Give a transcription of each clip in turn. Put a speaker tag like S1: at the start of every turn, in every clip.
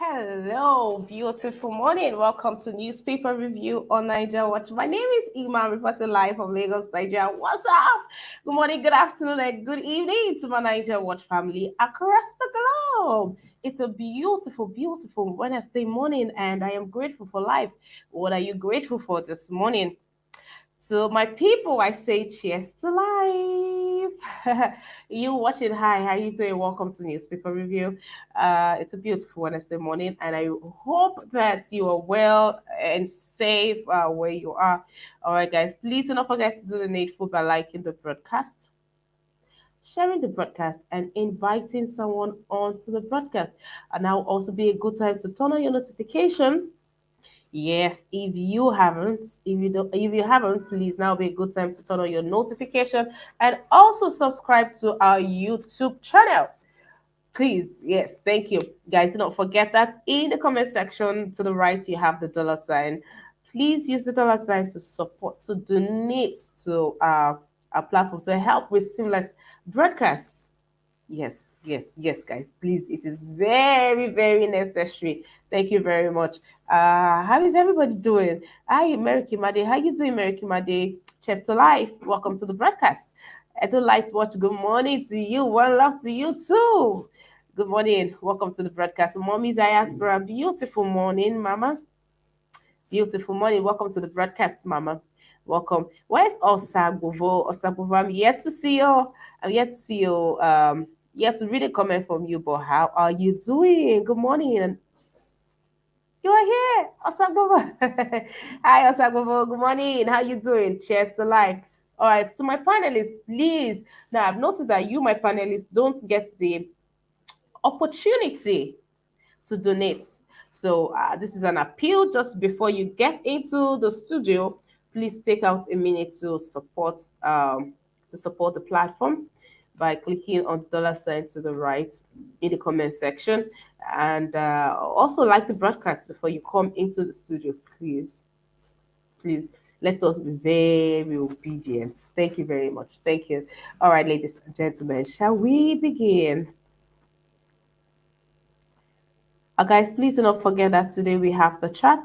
S1: Hello, beautiful morning. Welcome to Newspaper Review on Niger Watch. My name is Ima, reporting live from Lagos, Nigeria. What's up? Good morning, good afternoon, and good evening to my Niger Watch family across the globe. It's a beautiful, beautiful Wednesday morning, and I am grateful for life. What are you grateful for this morning? To my people, I say cheers to life. You watching, hi, how you doing? Welcome to Newspaper Review. It's a beautiful Wednesday morning, and I hope that you are well and safe where you are. All right, guys, please do not forget to do the needful by liking the broadcast, sharing the broadcast, and inviting someone onto the broadcast. And now also be a good time to turn on your notification. Yes, if you haven't, please now be a good time to turn on your notification and also subscribe to our YouTube channel. Please, yes, thank you. Guys, do not forget that in the comment section to the right you have the dollar sign. Please use the dollar sign to support, to donate to our platform to help with seamless broadcast. Yes, yes, yes, guys. Please, it is very, very necessary. Thank you very much. How is everybody doing? Hi, Mary Kimade. How you doing, Mary Kimade? Cheers to life. Welcome to the broadcast. Edo Light Watch. Good morning to you. One love to you too. Good morning. Welcome to the broadcast. Mommy Diaspora. Beautiful morning, Mama. Beautiful morning. Welcome to the broadcast, Mama. Welcome. Where's Osagovo? Osagovo, I'm yet to see you. I'm yet to see you. Yet to read a comment from you, but how are you doing? Good morning. And you are here, Osagovo. Hi, Osagovo. Good morning. How you doing? Cheers to life. All right, to my panelists, please. Now, I've noticed that you, my panelists, don't get the opportunity to donate. So this is an appeal. Just before you get into the studio, please take out a minute to support the platform by clicking on the dollar sign to the right in the comment section, and also like the broadcast before you come into the studio. Please let us be very obedient. Thank you very much. Thank you. All right, ladies and gentlemen, shall we begin? Guys, please do not forget that today we have the chat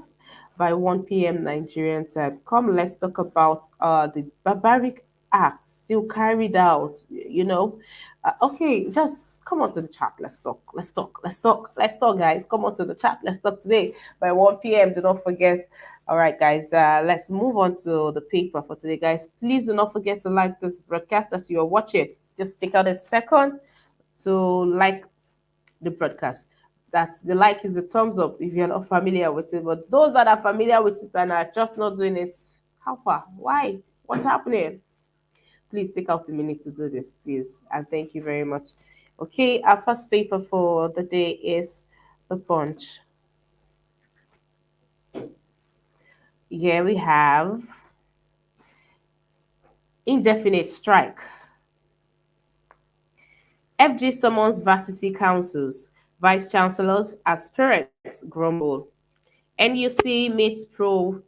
S1: by 1 p.m. Nigerian time. Come, let's talk about the barbaric act still carried out. Okay, just come on to the chat. Let's talk. Let's talk. Let's talk. Let's talk, guys. Come on to the chat. Let's talk today by 1 p.m. Do not forget. All right, guys, let's move on to the paper for today, guys. Please do not forget to like this broadcast as you are watching. Just take out a second to like the broadcast. That's the like is the thumbs up if you're not familiar with it. But those that are familiar with it and are just not doing it, how far? Why? What's happening? Please take out a minute to do this, please. And thank you very much. Okay, our first paper for the day is the Punch. Here we have indefinite strike. FG summons varsity councils, vice chancellors, aspirants grumble. NUC meets pro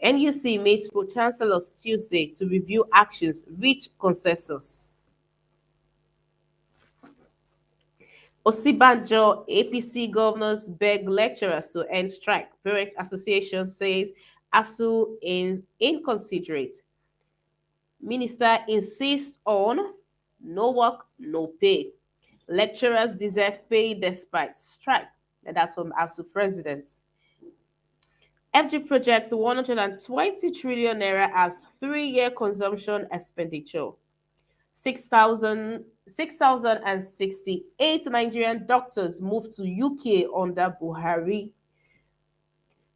S1: NUC meets pro chancellors Tuesday to review actions, reach consensus. Osibanjo APC governors beg lecturers to end strike. Parents Association says ASUU is inconsiderate. Minister insists on no work, no pay. Lecturers deserve pay despite strike. And that's from ASUU president. FG projects 120 trillion naira as 3-year consumption expenditure. 6,068 Nigerian doctors moved to UK under Buhari.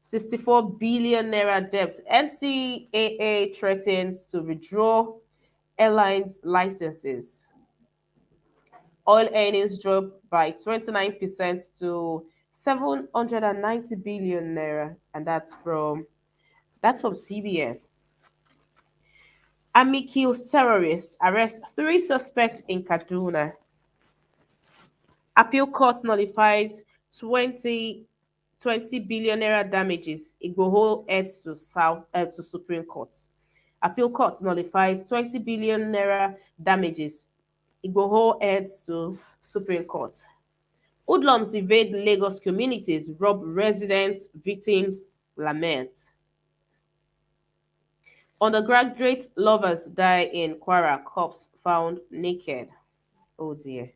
S1: 64 billion naira debt. NCAA threatens to withdraw airlines licenses. Oil earnings dropped by 29% to 790 billion naira, and that's from CBN. Army kills terrorist, arrests 3 suspects in Kaduna. Appeal court nullifies 20 billion naira damages. Igboho heads to Supreme Court. Appeal court nullifies 20 billion naira damages. Igboho heads to Supreme Court. Hoodlums invade Lagos communities, rob residents, victims lament. Undergraduate lovers die in Kwara, cops found naked. Oh dear.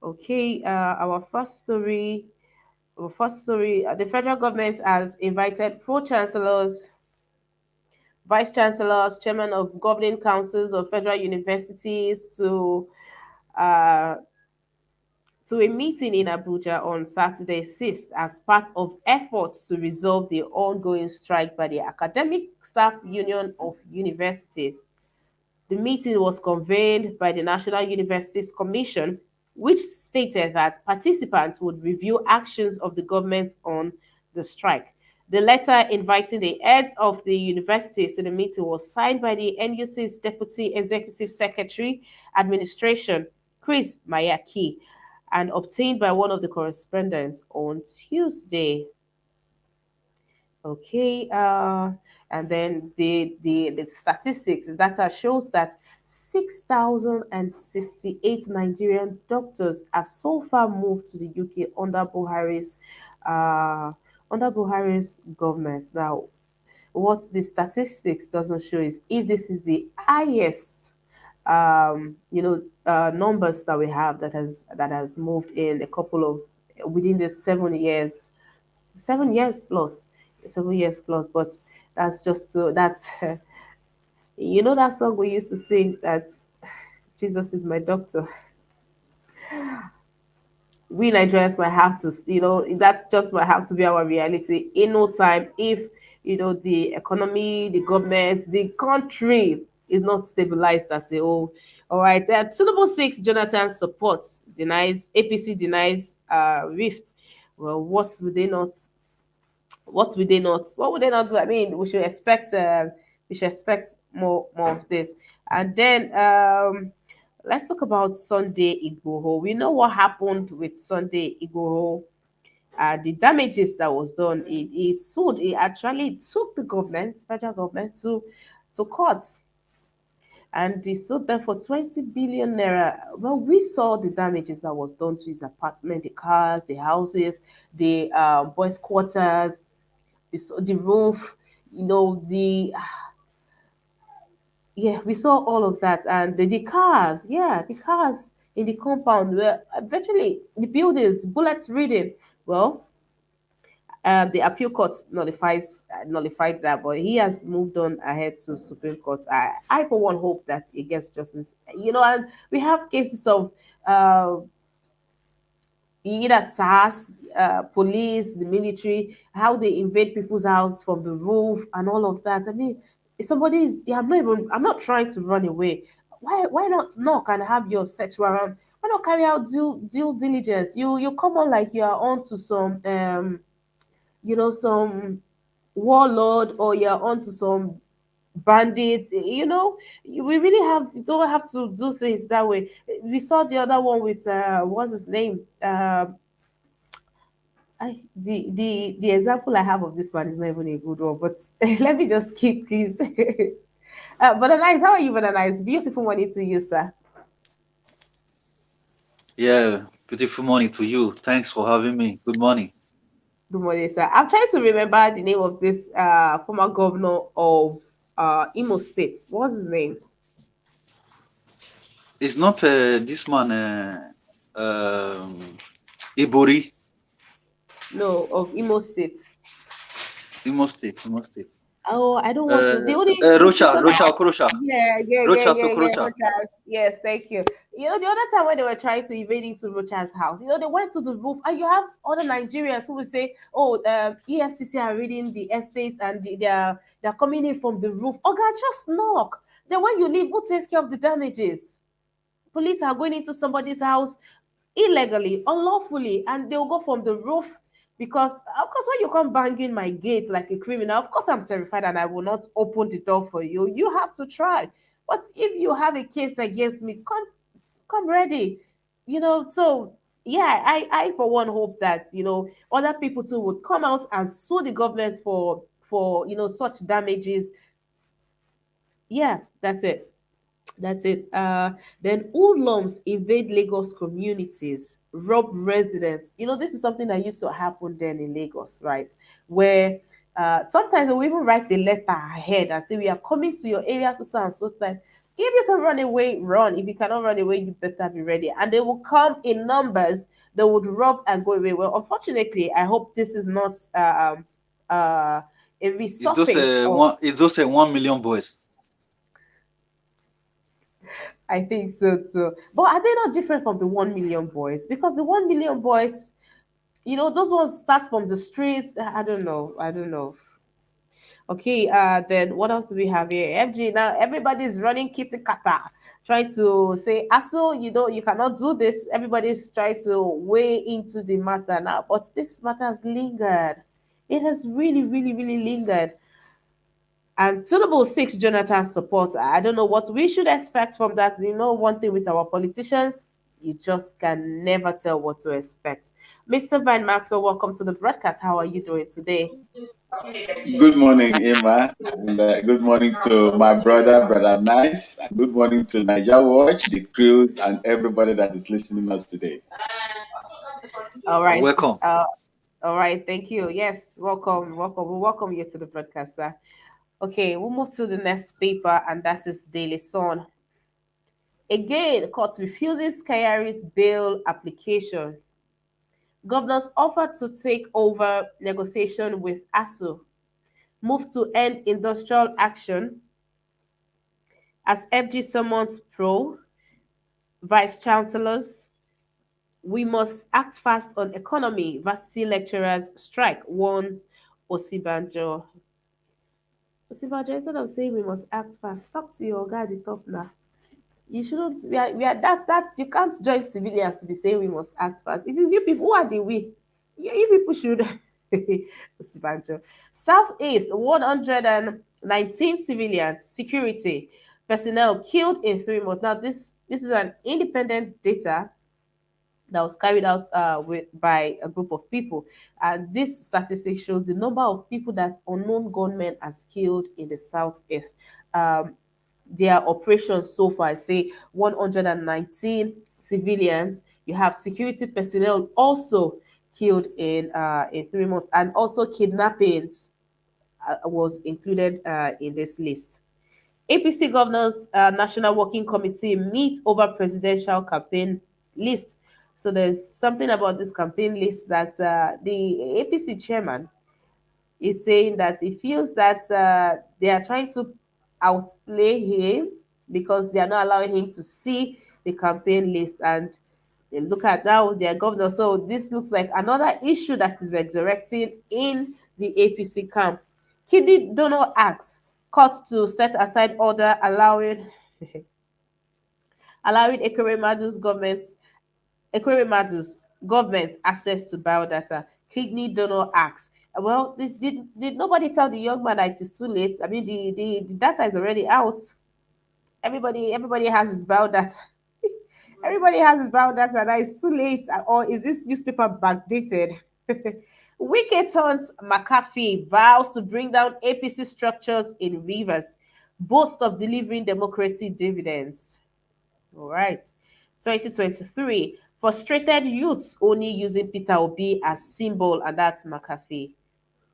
S1: Okay, the federal government has invited pro-chancellors, vice-chancellors, chairman of governing councils of federal universities uh, to a meeting in Abuja on Saturday 6th as part of efforts to resolve the ongoing strike by the Academic Staff Union of Universities. The meeting was convened by the National Universities Commission, which stated that participants would review actions of the government on the strike. The letter inviting the heads of the universities to the meeting was signed by the NUC's Deputy Executive Secretary, Administration, Chris Mayaki, and obtained by one of the correspondents on Tuesday. Okay, and then the statistics data shows that 6,068 Nigerian doctors have so far moved to the UK uh, under Buhari's government. Now, what the statistics doesn't show is if this is the highest numbers that we have that has moved in a couple of within the 7 years, 7 years plus, 7 years plus. But that's just so that's that song we used to sing that Jesus is my doctor. We Nigerians might have to, that's just might have to be our reality in no time if the economy, the government, the country is not stabilized as a whole. All right, Tinubu 6 Jonathan supports denies APC denies rift. Well, what would they not do? I mean, we should expect more of this. And then let's talk about Sunday Igboho. We know what happened with Sunday Igboho. The damages that was done. He sued. He actually took the federal government, to court, and he sued them for 20 billion naira. Well, we saw the damages that was done to his apartment, the cars, the houses, the boys' quarters, the roof, the yeah, we saw all of that, and the cars, yeah, the cars in the compound were virtually the buildings bullets reading. Well, the appeal court nullified that, but he has moved on ahead to Supreme Court. I for one hope that he gets justice. And we have cases of uh, either SARS, police, the military, how they invade people's house from the roof and all of that. I mean, if somebody is, yeah, I'm not trying to run away. Why not knock and have your search warrant? Why not carry out due diligence? You come on like you are on to some warlord, or you're onto some bandits. We really don't have to do things that way. We saw the other one with what's his name. The example I have of this one is not even a good one, but let me just keep this. But nice, how are you, but nice? Beautiful morning to you, sir.
S2: Yeah, beautiful morning to you. Thanks for having me. Good morning.
S1: Good morning, sir. I'm trying to remember the name of this former governor of Imo State. What's his name?
S2: It's not this man, Ibori,
S1: No, of Imo State.
S2: Imo State, Imo State.
S1: Oh, I don't want to. The only
S2: Rocha,
S1: institution
S2: Rocha Okorocha, Rocha Sokorocha.
S1: Rochas. Yes, thank you. The other time when they were trying to invade into Rocha's house, they went to the roof, and you have other Nigerians who will say, "Oh, EFCC are reading the estate, and they're coming in from the roof." Oh, God, just knock. Then when you leave, who takes care of the damages? Police are going into somebody's house illegally, unlawfully, and they'll go from the roof. Because of course, when you come banging my gate like a criminal, of course I'm terrified and I will not open the door for you. You have to try. But if you have a case against me, come ready. So yeah, I for one hope that other people too would come out and sue the government for such damages. Yeah, that's it. That's it. Then hoodlums invade Lagos communities, rob residents. This is something that used to happen then in Lagos, right? Where sometimes we even write the letter ahead and say, we are coming to your area so and so time. If you can run away, run. If you cannot run away, you better be ready. And they will come in numbers. They would rob and go away. Well, unfortunately, I hope this is not a resurface of.
S2: It's just a 1 million boys.
S1: I think so too. But are they not different from the 1 million boys? Because the 1 million boys, those ones start from the streets. I don't know. I don't know. Okay, then what else do we have here? FG, now everybody's running kitty kata, trying to say, Aso, you cannot do this. Everybody's trying to weigh into the matter now, but this matter has lingered. It has really, really, really lingered. And Tinubu seeks Jonathan's support. I don't know what we should expect from that. One thing with our politicians, you just can never tell what to expect. Mr. Van Maxwell, welcome to the broadcast. How are you doing today?
S3: Good morning, Emma, and good morning to my brother Nice, and good morning to Niger Watch, the crew, and everybody that is listening to us today.
S1: All
S2: You're
S1: right.
S2: welcome.
S1: All right. Thank you. Yes. Welcome. Welcome. We welcome you to the broadcast, sir. Okay. We'll move to the next paper, and that is Daily Sun. Again, court refuses Kayari's bail application. Governors offer to take over negotiation with ASUU. Move to end industrial action as FG summons pro vice chancellors. We must act fast on economy. Varsity lecturers strike, warns Osibanjo. Osibanjo, instead of saying we must act fast, talk to your guy at the top now. You shouldn't. We are. That's. You can't join civilians to be saying we must act fast. It is you people who are the we. You people should. Osibanjo. Southeast, 119 civilians, security personnel killed in 3 months. Now, this is an independent data that was carried out by a group of people. And this statistic shows the number of people that unknown gunmen has killed in the southeast. Um, their operations so far, I say 119 civilians. You have security personnel also killed in 3 months, and also kidnappings was included in this list. APC Governors National Working Committee meet over presidential campaign list. So there's something about this campaign list that the APC chairman is saying that he feels that they are trying to outplay him because they are not allowing him to see the campaign list, and they look at now their governor. So this looks like another issue that is resurrecting in the APC camp. Kidney donor acts court to set aside order allowing Ekwere government access to biodata. Kidney donor acts. Well, this did nobody tell the young man that it is too late? I mean, the data is already out. Everybody has his biodata. Everybody has his biodata. That is too late. Or is this newspaper backdated? Wike turns McAfee vows to bring down APC structures in Rivers, boast of delivering democracy dividends. All right. 2023. Frustrated youths only using Peter Obi as symbol, and that's McAfee.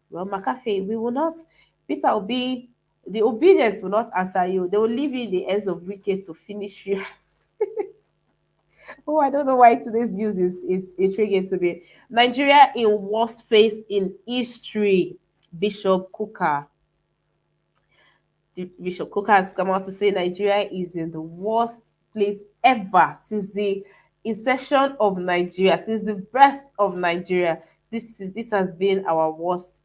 S1: Well, McAfee, we will not, Peter Obi, the obedience will not answer you. They will leave you in the hands of wicked to finish you. Oh, I don't know why today's news is intriguing to me. Nigeria in worst phase in history. Bishop KUKAH. Bishop KUKAH has come out to say Nigeria is in the worst place ever since the inception of Nigeria, since the birth of Nigeria. This has been our worst.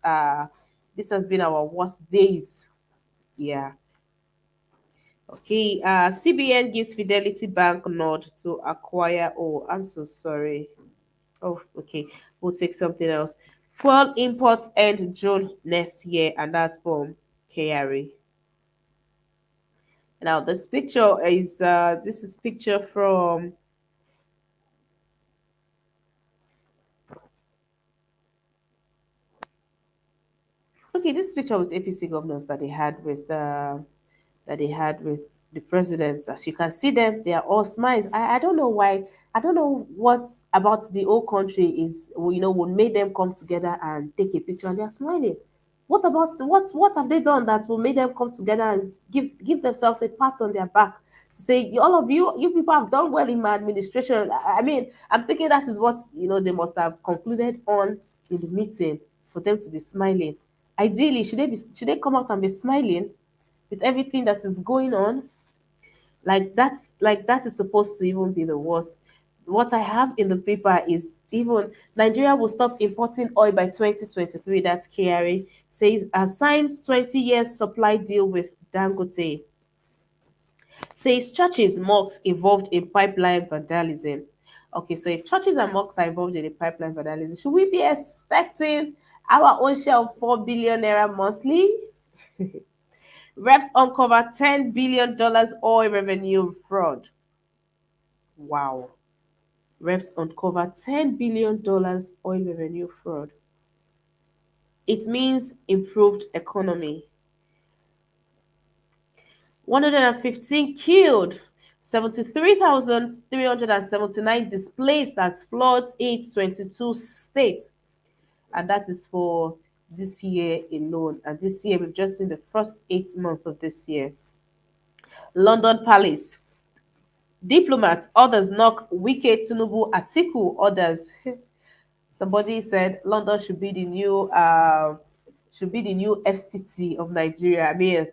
S1: This has been our worst days. Yeah. Okay. CBN gives Fidelity Bank nod to acquire. Oh, I'm so sorry. Oh, okay. We'll take something else. Fuel imports end June next year, and that's from KRA. Now, this is picture from. Okay, this picture with APC governors that they had with the presidents. As you can see them, they are all smiles. I don't know why. I don't know what about the whole country is, what made them come together and take a picture and they're smiling. What about what have they done that will make them come together and give themselves a pat on their back to say, all of you people have done well in my administration. I mean, I'm thinking that is what they must have concluded on in the meeting for them to be smiling. Ideally, should they come out and be smiling with everything that is going on? That is supposed to even be the worst. What I have in the paper is even Nigeria will stop importing oil by 2023. That's KRA says, signs 20 years supply deal with Dangote. Says churches, mosques involved in pipeline vandalism. Okay, so if churches and mosques are involved in the pipeline vandalism, should we be expecting our own share of 4 billion naira monthly? Reps uncover $10 billion oil revenue fraud. Wow. Reps uncover $10 billion oil revenue fraud. It means improved economy. 115 killed, 73,379 displaced as floods hit 22 states. And that is for this year alone. And this year, we've just seen the first 8 months of this year. London Palace. Diplomats, others knock Wike Tinubu Atiku, others. Somebody said London should be the new FCT of Nigeria. I mean,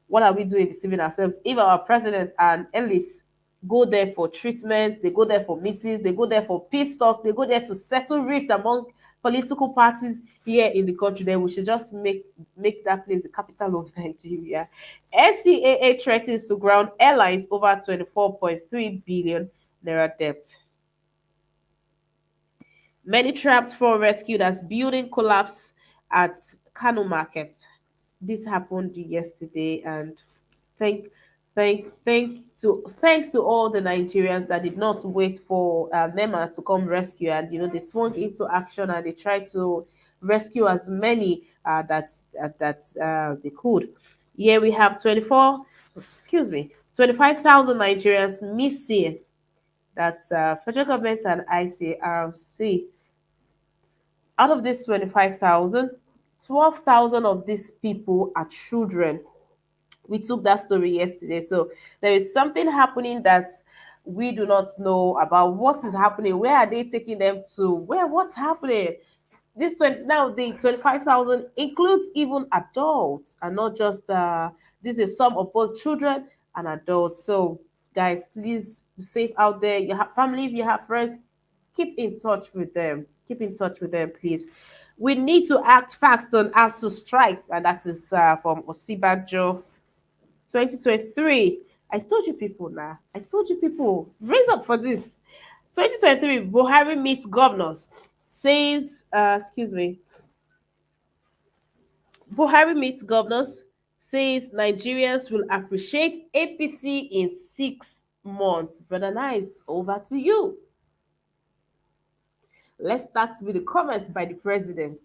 S1: what are we doing deceiving ourselves? If our president and elites go there for treatment, they go there for meetings, they go there for peace talk, they go there to settle rift among political parties here in the country, then we should just make that place the capital of Nigeria. SCAA threatens to ground airlines over 24.3 billion naira debt. Many trapped for rescued as building collapse at Kano Market. This happened yesterday, and thank thanks to all the Nigerians that did not wait for NEMA to come rescue, and they swung into action and they tried to rescue as many that they could. Here we have 25,000 Nigerians missing. That's federal government and ICRC. Out of this 25,000, 12,000 of these people are children. We took that story yesterday. So there is something happening that we do not know about. What is happening? Where are they taking them to? What's happening? Now the 25,000 includes even adults and not just this is some of both children and adults. So guys, please be safe out there. You have family, if you have friends, keep in touch with them. Keep in touch with them, please. We need to act fast on ASUU strike, and that is from Osibajo 2023. I told you people now. I told you people. Raise up for this. 2023, Buhari meets governors. Says, excuse me. Buhari meets governors. Says Nigerians will appreciate APC in 6 months. Brother Nice, over to you. Let's start with the comments by the president.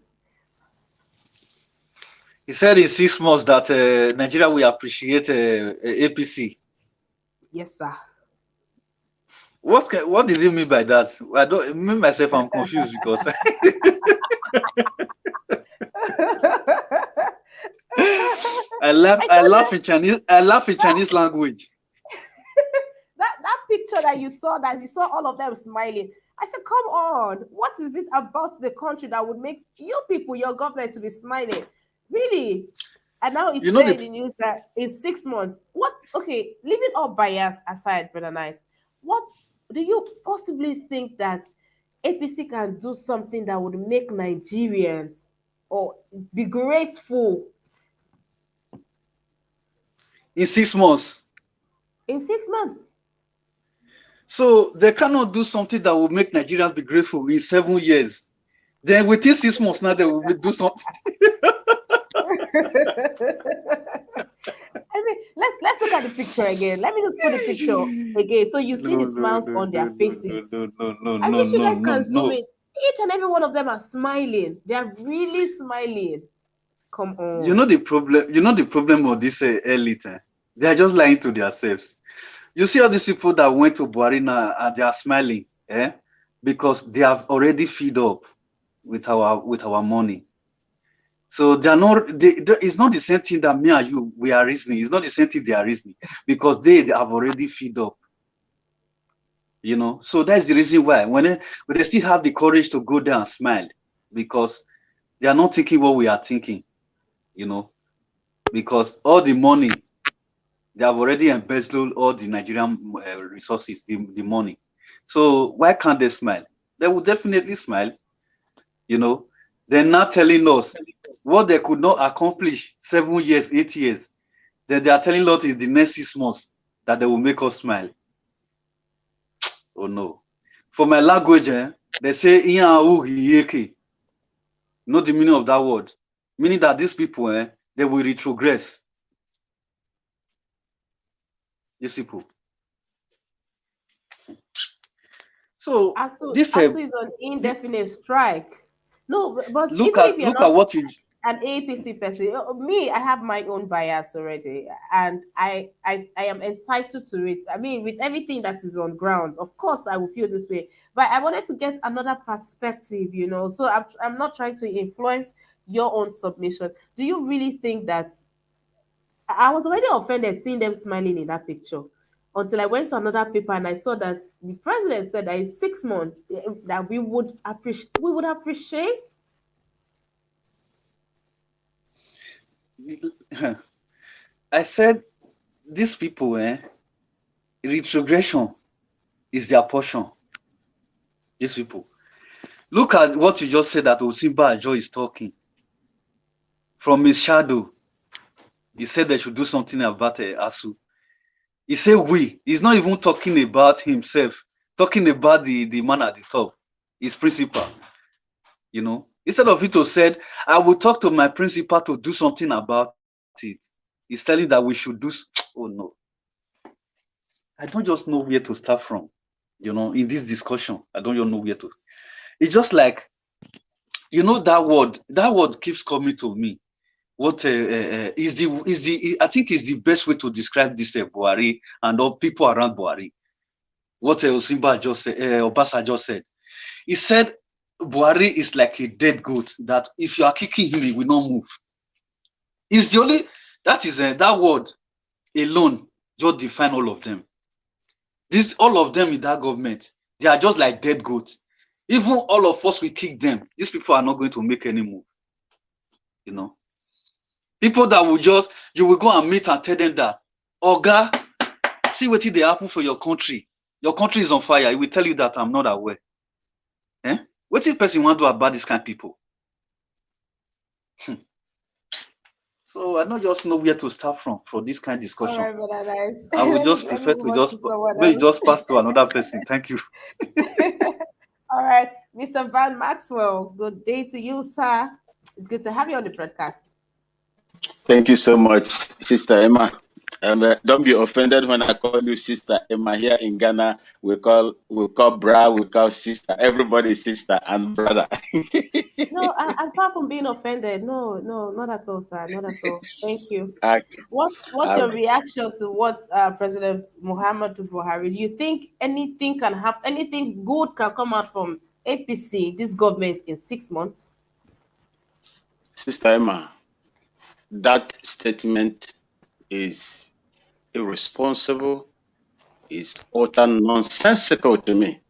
S2: He said in 6 months that Nigeria will appreciate APC.
S1: Yes, sir.
S2: What did he mean by that? I don't. Me myself, I'm confused because I laugh in Chinese. I laugh in Chinese language.
S1: that picture that you saw all of them smiling. I said, come on, what is it about the country that would make you people, your government, to be smiling? Really? And now it's there in the news that in 6 months. Okay, leaving all bias aside, Brother Nice, what do you possibly think that APC can do something that would make Nigerians or be grateful
S2: in 6 months?
S1: In 6 months.
S2: So they cannot do something that will make Nigerians be grateful in 7 years. Then within 6 months now they will do something.
S1: I mean, let's look at the picture again. Let me just put the picture again, so you see the smiles on their faces. I wish you guys can zoom in. Each and every one of them are smiling. They are really smiling. Come on.
S2: You know the problem of this elite. They are just lying to themselves. You see all these people that went to Buhari now and they are smiling, because they have already fed up with our money. So they are not. It's not the same thing that me and you we are reasoning. It's not the same thing they are reasoning because they have already fed up. You know, so that's the reason why when they still have the courage to go there and smile because they are not thinking what we are thinking. You know, because all the money they have already embezzled all the Nigerian resources, the money. So why can't they smile? They will definitely smile. You know, they're not telling us what they could not accomplish 7 years, 8 years. Then they are telling us is the next 6 months that they will make us smile. Oh no. For my language, they say you know the meaning of that word. Meaning that these people, they will retrogress. These people. So this
S1: ASUU is on indefinite strike. No, but
S2: look
S1: even if
S2: at
S1: you're not
S2: what you
S1: an APC person, me, I have my own bias already, and I am entitled to it. I mean, with everything that is on ground, of course, I will feel this way. But I wanted to get another perspective, So I'm not trying to influence your own submission. Do you really think that I was already offended seeing them smiling in that picture until I went to another paper and I saw that the president said that in 6 months that we would appreciate.
S2: I said these people, retrogression is their portion. These people. Look at what you just said that Osimba Ajo is talking. From his shadow, he said they should do something about ASUU. He said we. He's not even talking about himself, talking about the man at the top, his principal. Instead of it to said, I will talk to my principal to do something about it. He's telling that we should do. Oh no. I don't just know where to start from. In this discussion, I don't even know where to. It's just like, that word keeps coming to me. What is the I think is the best way to describe this Buhari and all people around Buhari. What Osimba just said, Obasa just said. He said Buhari is like a dead goat that if you are kicking him, he will not move. It's the only that word alone just define all of them. All of them in that government, they are just like dead goats. Even all of us, we kick them. These people are not going to make any move. People that you will go and meet and tell them that, Oga, see what they happen for your country. Your country is on fire. He will tell you that I'm not aware. What if person want to do about this kind of people? So I don't just know where to start from for this kind of discussion.
S1: All right, but nice.
S2: I would just prefer to just pass to another person. Thank you.
S1: All right, Mr. Van Maxwell, good day to you, sir. It's good to have you on the broadcast.
S3: Thank you so much, Sister Emma. Don't be offended when I call you Sister Emma. Here in Ghana, we call bra, we call sister. Everybody is sister and brother.
S1: No, I'm far from being offended. No, not at all, sir. Not at all. Thank you.
S3: Okay.
S1: What's your reaction to what President Muhammadu Buhari? Do you think anything can happen? Anything good can come out from APC, this government, in 6 months?
S3: Sister Emma, that statement is irresponsible, is utter nonsensical to me.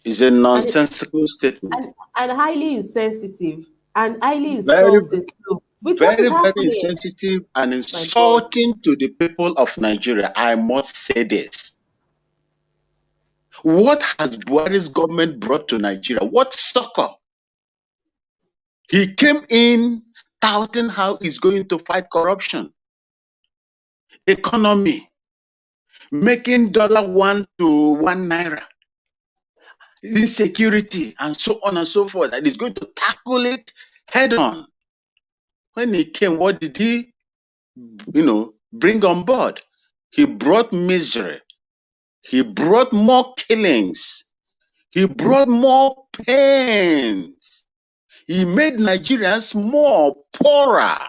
S3: It's a nonsensical statement.
S1: And highly insensitive and highly insulting too.
S3: Very, very insensitive and insulting to the people of Nigeria. I must say this. What has Buhari's government brought to Nigeria? What succor? He came in touting how he's going to fight corruption, economy, making $1 to $1, insecurity, and so on and so forth. And he's going to tackle it head on. When he came, what did he, bring on board? He brought misery. He brought more killings. He brought more pains. He made Nigerians more poorer.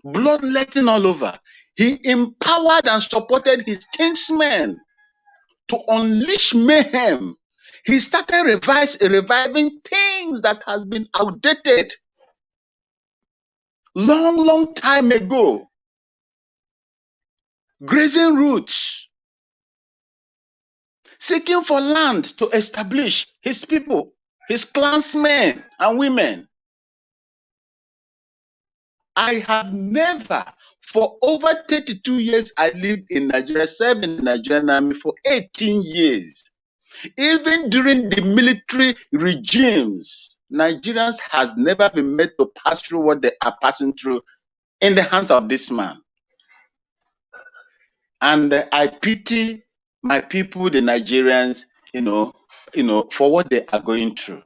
S3: Bloodletting all over. He empowered and supported his kinsmen to unleash mayhem. He started reviving things that has been outdated long time ago. Grazing routes, seeking for land to establish his people, his clansmen and women. I have never, for over 32 years, I lived in Nigeria, served in the Nigerian army for 18 years. Even during the military regimes, Nigerians has never been made to pass through what they are passing through in the hands of this man. And I pity my people, the Nigerians, for what they are going through.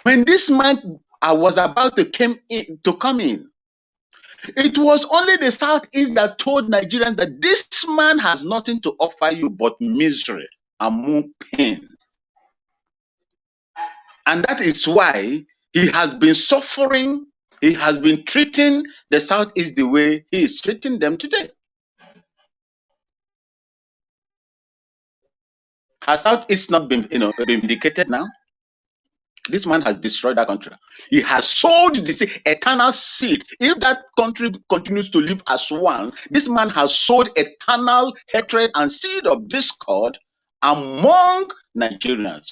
S3: When this man was about to come in, it was only the Southeast that told Nigerians that this man has nothing to offer you but misery and more pains. And that is why he has been suffering. He has been treating the Southeast the way he is treating them today. Has Southeast not been, been vindicated now? This man has destroyed that country. He has sowed the eternal seed. If that country continues to live as one, this man has sowed eternal hatred and seed of discord among Nigerians,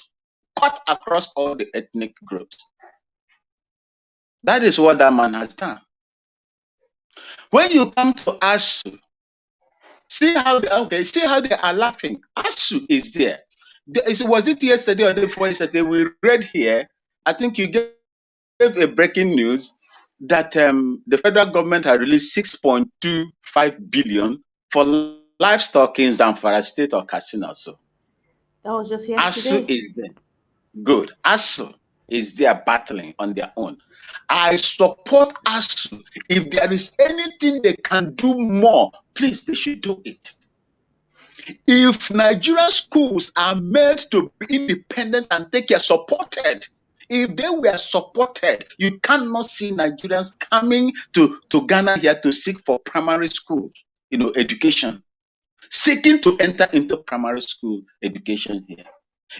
S3: cut across all the ethnic groups. That is what that man has done. When you come to ASUU, see how they are laughing. ASUU is there. Was it yesterday or the before yesterday? We read here, I think you gave a breaking news that the federal government had released 6.25 billion for livestock in Zamfara State or Katsina. So
S1: that was just yesterday.
S3: ASUU is there. Good. ASUU is there battling on their own. I support ASUU. If there is anything they can do more, please, they should do it. If Nigerian schools are made to be independent and take care, supported, if they were supported, you cannot see Nigerians coming to Ghana here to seek for primary school, education, seeking to enter into primary school education here.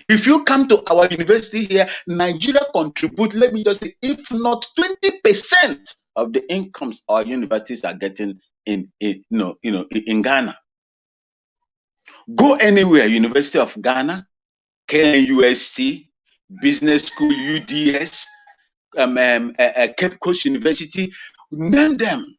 S3: If you come to our university here, Nigeria contribute, let me just say, if not 20% of the incomes our universities are getting in Ghana. Go anywhere, University of Ghana, KNUST, Business School, UDS, Cape Coast University, name them.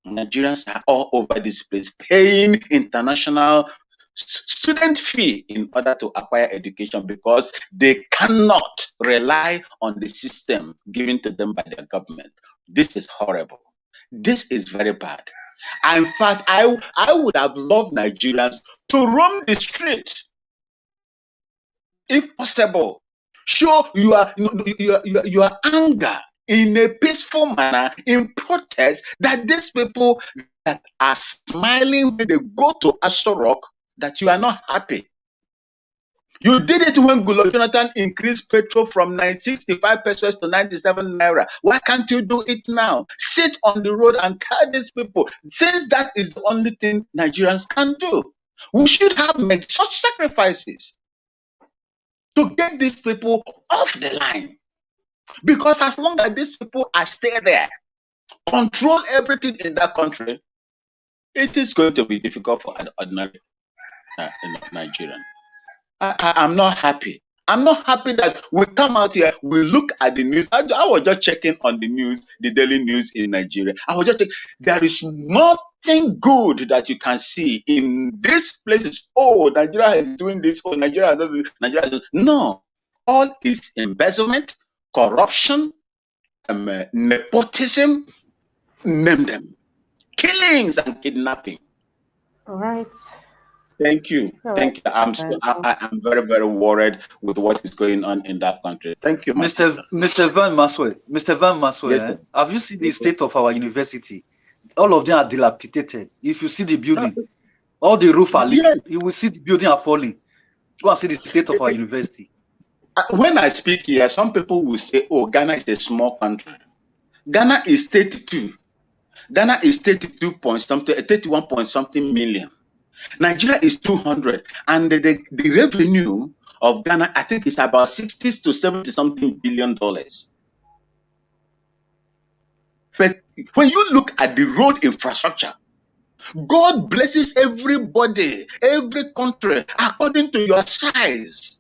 S3: Nigerians are all over this place paying international student fee in order to acquire education because they cannot rely on the system given to them by their government. This is horrible. This is very bad. In fact, I would have loved Nigerians to roam the street, if possible. Show your anger in a peaceful manner, in protest, that these people that are smiling when they go to ASUU Rock, that you are not happy. You did it when Goodluck Jonathan increased petrol from 965 pesos to 97 naira. Why can't you do it now? Sit on the road and tell these people, since that is the only thing Nigerians can do. We should have made such sacrifices to get these people off the line. Because as long as these people are stay there, control everything in that country, it is going to be difficult for an ordinary Nigerian. I'm not happy. I'm not happy that we come out here, we look at the news. I was just checking on the news, the daily news in Nigeria. I was just checking. There is nothing good that you can see in these places. Oh, Nigeria is doing this. Oh, Nigeria is doing this. Nigeria is doing this. No. All is embezzlement, corruption, nepotism, name them. Killings and kidnapping.
S1: All right.
S3: Thank you. Thank you. I'm very, very worried with what is going on in that country. Thank you,
S2: Mr. Van Maswell. Mr. Van Maswell,
S3: yes,
S2: have you seen the state of our university? All of them are dilapidated. If you see the building, all the roof are leaking. Yes. You will see the building are falling. Go and see the state of our university.
S3: When I speak here, some people will say, oh, Ghana is a small country. Ghana is state too. Ghana is 32 point something, 31 point something million. Nigeria is 200, and the revenue of Ghana, I think, is about 60 to 70 something billion dollars. But when you look at the road infrastructure, God blesses everybody, every country, according to your size.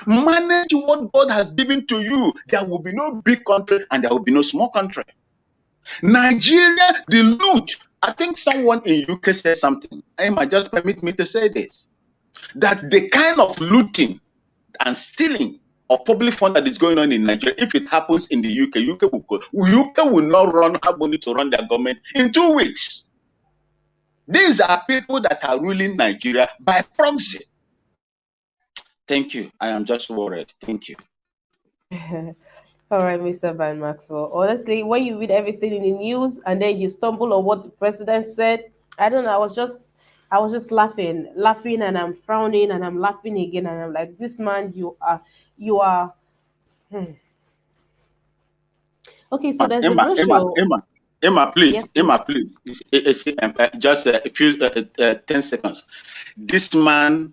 S3: Manage what God has given to you. There will be no big country and there will be no small country. Nigeria, the loot. I think someone in UK said something. Emma, just permit me to say this. That the kind of looting and stealing of public fund that is going on in Nigeria, if it happens in the UK will not have money to run their government in 2 weeks. These are people that are ruling Nigeria by proxy. Thank you. I am just worried. Thank you.
S1: All right, Mr. Van Maxwell. Honestly, when you read everything in the news and then you stumble on what the president said, I don't know. I was just laughing, and I'm frowning, and I'm laughing again, and I'm like, this man, you are. Hmm. Okay, so there's a brochure.
S3: Emma, please,
S1: Yes, please.
S3: just a few 10 seconds. This man,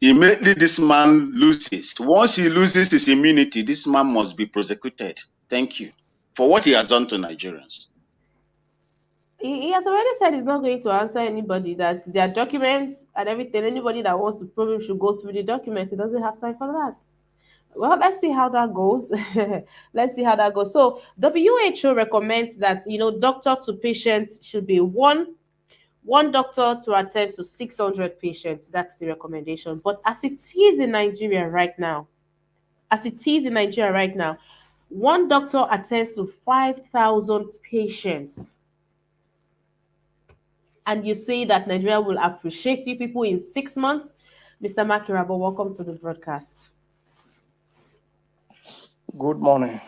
S3: immediately this man loses. Once he loses his immunity, this man must be prosecuted. Thank you for what he has done to Nigerians.
S1: He has already said he's not going to answer anybody. That their documents and everything. Anybody that wants to prove him should go through the documents. He doesn't have time for that. Well, let's see how that goes. Let's see how that goes. So WHO recommends that doctor to patient should be one doctor to attend to 600 patients. That's the recommendation. But as it is in Nigeria right now, one doctor attends to 5,000 patients. And you say that Nigeria will appreciate you people in 6 months. Mr. Makirabo, welcome to the broadcast.
S4: Good morning.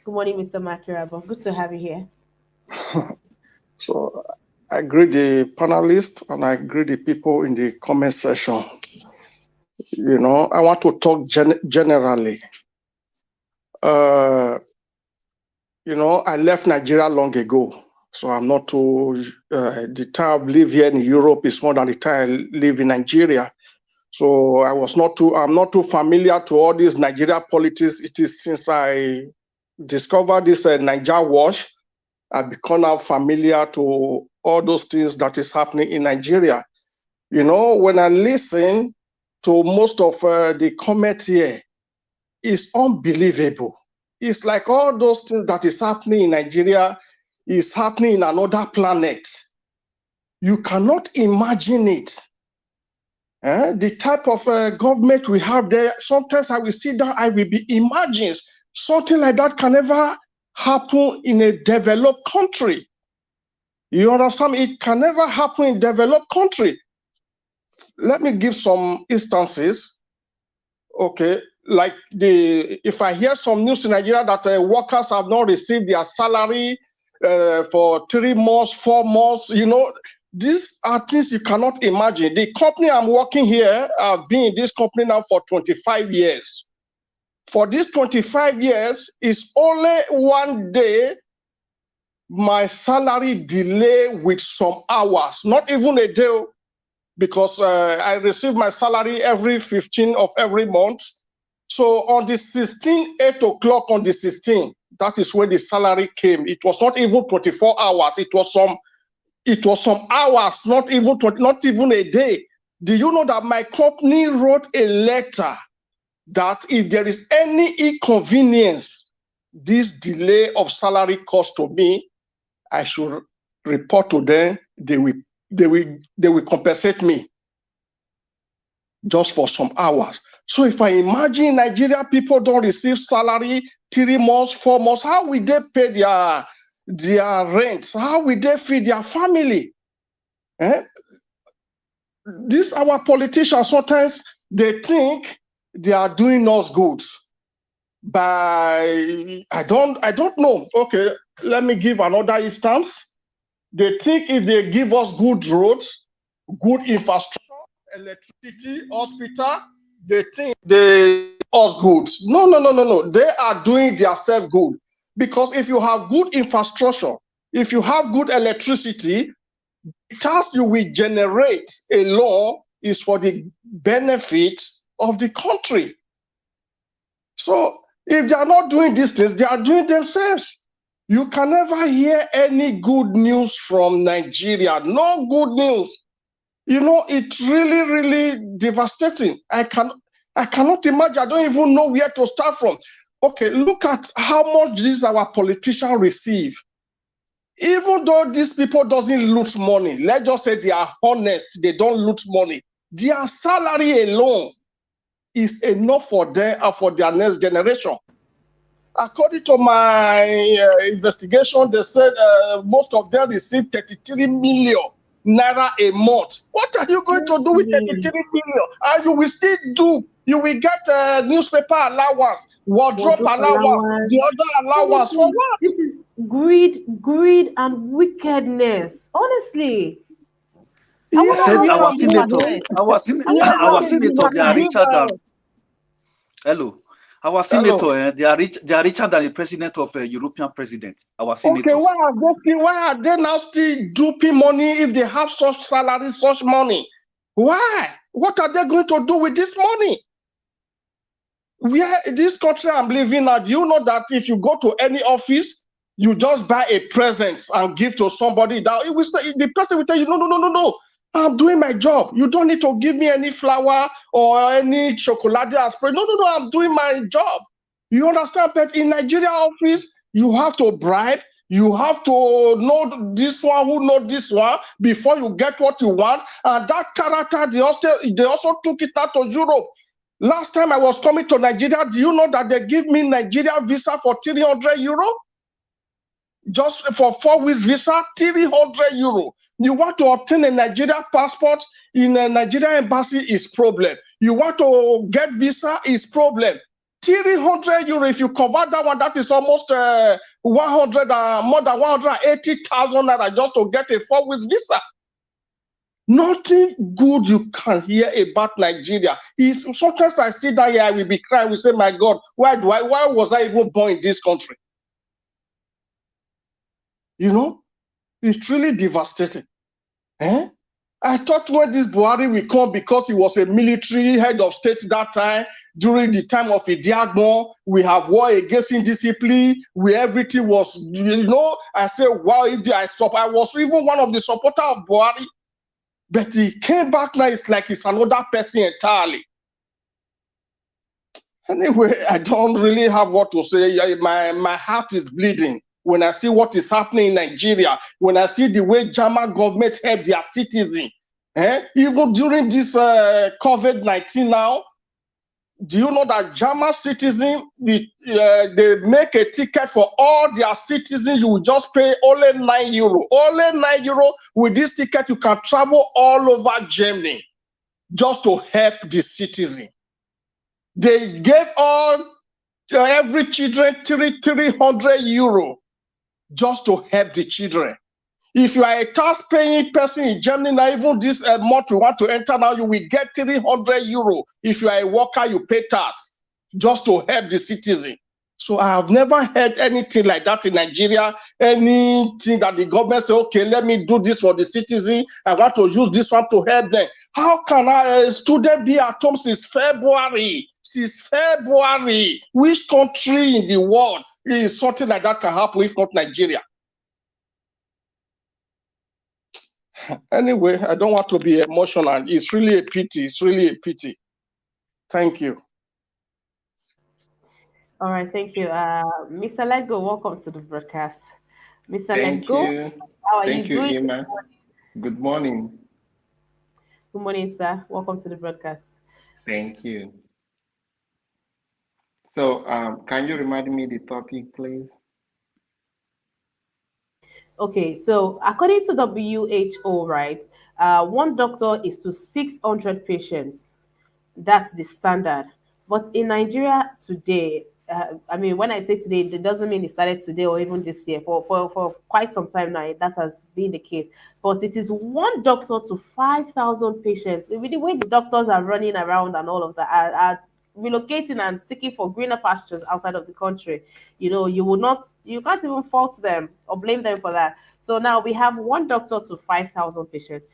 S1: Good morning, Mr. Makirabo. Good to have you here.
S4: So I greet the panelists and I greet the people in the comment section. I want to talk generally. I left Nigeria long ago, so I'm not too. The time I live here in Europe is more than the time I live in Nigeria. So I'm not too familiar to all these Nigeria politics. It is since I discovered this Niger Watch, I've become now familiar to all those things that is happening in Nigeria. When I listen to most of the comments here, it's unbelievable. It's like all those things that is happening in Nigeria is happening in another planet. You cannot imagine it. The type of government we have there, sometimes I will sit down, I will be imagining something like that can never happen in a developed country. You understand? It can never happen in a developed country. Let me give some instances. Okay, like if I hear some news in Nigeria that workers have not received their salary for 3 months, 4 months, these are things you cannot imagine. The company I'm working here, I've been in this company now for 25 years. For these 25 years, it's only one day my salary delay with some hours, not even a day, because I receive my salary every 15th of every month. So on the 16th, 8 o'clock on the 16th, that is when the salary came. It was not even 24 hours. It was some hours, not even a day. Do you know that my company wrote a letter that if there is any inconvenience, this delay of salary cost to me, I should report to them. They will compensate me just for some hours. So if I imagine Nigeria people don't receive salary 3 months, 4 months, how will they pay their rent? How will they feed their family? These our politicians, sometimes they think they are doing us good. By I don't know. Okay, let me give another instance. They think if they give us good roads, good infrastructure, electricity, hospital, they think they us good. No. They are doing themselves good. Because if you have good infrastructure, If you have good electricity, the tax you will generate alone is for the benefit of the country. So if they are not doing these things, they are doing themselves. You can never hear any good news from Nigeria. No good news. It's really, really devastating. I cannot imagine. I don't even know where to start from. Okay, look at how much these our politicians receive. Even though these people doesn't lose money, let's just say they are honest, they don't lose money. Their salary alone is enough for them and for their next generation. According to my investigation, they said most of them receive 33 million naira a month. What are you going to do with 33 million? And you will still you will get newspaper allowance, wardrobe allowance, the other allowance. For what?
S1: This is greed and wickedness. Honestly.
S2: He said our senator, they are richer than. Hello. Our senator, they are richer than the president of a European president. Our senators.
S4: Okay, why are they now still duping money if they have such salary, such money? Why? What are they going to do with this money? This country I'm living at, do you know that if you go to any office, you just buy a present and give to somebody, that it will say, the person will tell you, no. I'm doing my job. You don't need to give me any flour or any chocolate and spray. No, I'm doing my job. You understand? But in Nigeria office, you have to bribe. You have to know this one who know this one before you get what you want. And that character, they also took it out to Europe. Last time I was coming to Nigeria, do you know that they give me Nigeria visa for 300 euro? Just for 4 weeks visa, 300 euro. You want to obtain a Nigeria passport in a Nigerian embassy is problem. You want to get visa is problem. 300 euro, if you convert that one, that is almost 100, more than 180,000 naira just to get a 4 weeks visa. Nothing good you can hear about Nigeria. Sometimes I sit down here, I will be crying, we say, my God, why was I even born in this country? It's really devastating. I thought when this Buhari will come because he was a military head of state that time, during the time of Idiagbon, we have war against indiscipline, where everything was, I said, wow, I was even one of the supporters of Buhari, but he came back now, it's like he's another person entirely. Anyway, I don't really have what to say. My heart is bleeding when I see what is happening in Nigeria, when I see the way German government help their citizens. Even during this COVID-19 now, do you know that German citizens, they make a ticket for all their citizens, you will just pay only 9 euro. Only 9 euro. With this ticket, you can travel all over Germany just to help the citizen. They gave every children 300 euro just to help the children. If you are a tax-paying person in Germany, now even this month you want to enter now, you will get 300 euro. If you are a worker, you pay tax just to help the citizen. So I have never heard anything like that in Nigeria, anything that the government say, okay, let me do this for the citizen. I want to use this one to help them. How can a student be at home since February? Since February, which country in the world is something like that can happen if not Nigeria? Anyway, I don't want to be emotional. It's really a pity. It's really a pity. Thank you.
S1: All right, thank you. Mr. Lego, welcome to the broadcast. Mr.
S5: Thank
S1: Lego,
S5: you.
S1: how are
S5: Thank
S1: you doing?
S5: Emma. Good morning.
S1: Good morning, sir. Welcome to the broadcast.
S5: Thank you. So, can you remind me the topic, please?
S1: Okay, so according to WHO, right, one doctor is to 600 patients. That's the standard. But in Nigeria today, I mean, when I say today, it doesn't mean it started today or even this year. For quite some time now, that has been the case. But it is one doctor to 5,000 patients. With the way the doctors are running around and all of that, are relocating and seeking for greener pastures outside of the country. You can't even fault them or blame them for that. So now we have one doctor to 5,000 patients.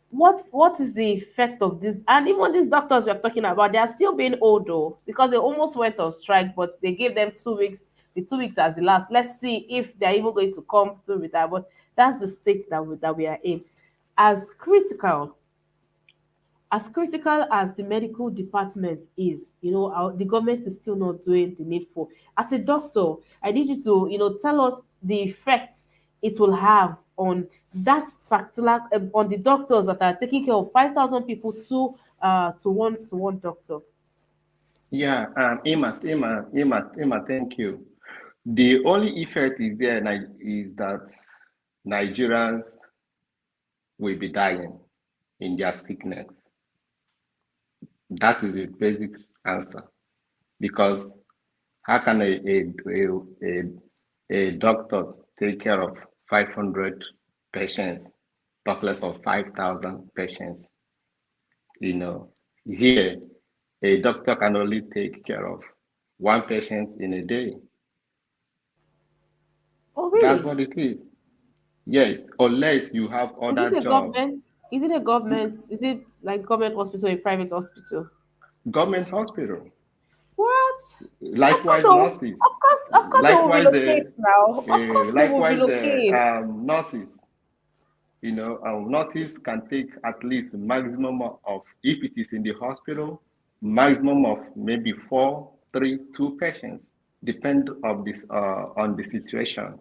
S1: What is the effect of this? And even these doctors we're talking about, they are still being old though, because they almost went on strike, but they gave them 2 weeks, the 2 weeks as the last. Let's see if they're even going to come through with that. But that's the state that we are in. As critical as critical as the medical department is, the government is still not doing the needful. As a doctor, I need you to, tell us the effect it will have on that particular, on the doctors that are taking care of 5,000 people to one doctor.
S5: Yeah, Emma, thank you. The only effect is there is that Nigerians will be dying in their sickness. That is the basic answer. Because how can a doctor take care of 500 patients, talk less of 5,000 patients? Here, a doctor can only take care of one patient in a day.
S1: Oh,
S5: That's
S1: really?
S5: what it is. Yes, unless you have
S1: Is it
S5: other
S1: a
S5: jobs.
S1: government? Is it a government? Is it like government hospital, a private hospital?
S5: Government hospital,
S1: What? Of course,
S5: likewise
S1: oh,
S5: nurses,
S1: of course, they will
S5: likewise
S1: relocate
S5: the
S1: now. Of course, they will
S5: likewise the
S1: relocate.
S5: nurses. Nurses can take at least maximum of, if it is in the hospital, maximum of maybe four, three, two patients, depend of this on the situation.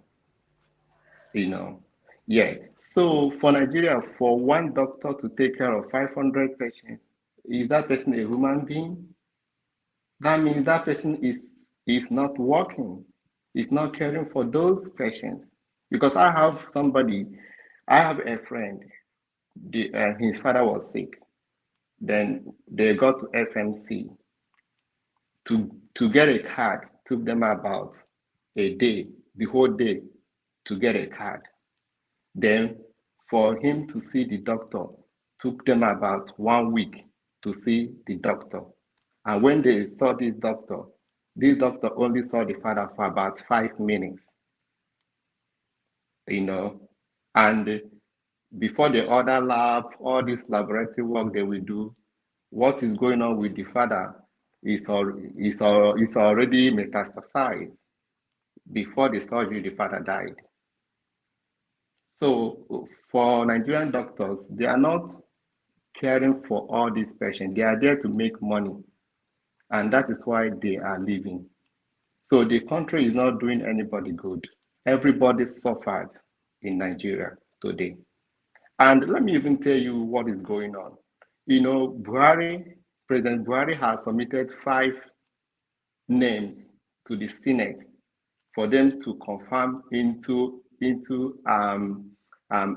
S5: you know. Yeah. So for Nigeria, for one doctor to take care of 500 patients, is that person a human being? That means that person is not working, is not caring for those patients. Because I have a friend, his father was sick. Then they got to FMC to get a card. Took them about a day, the whole day, to get a card. Then for him to see the doctor took them about 1 week to see the doctor. And when they saw this doctor only saw the father for about 5 minutes, you know. And before the other lab, all this laboratory work they will do, what is going on with the father is already metastasized. Before the surgery, the father died. So for Nigerian doctors, they are not caring for all these patients. They are there to make money, and that is why they are leaving. So the country is not doing anybody good. Everybody suffered in Nigeria today. And let me even tell you what is going on. President Buhari has submitted 5 names to the Senate for them to confirm into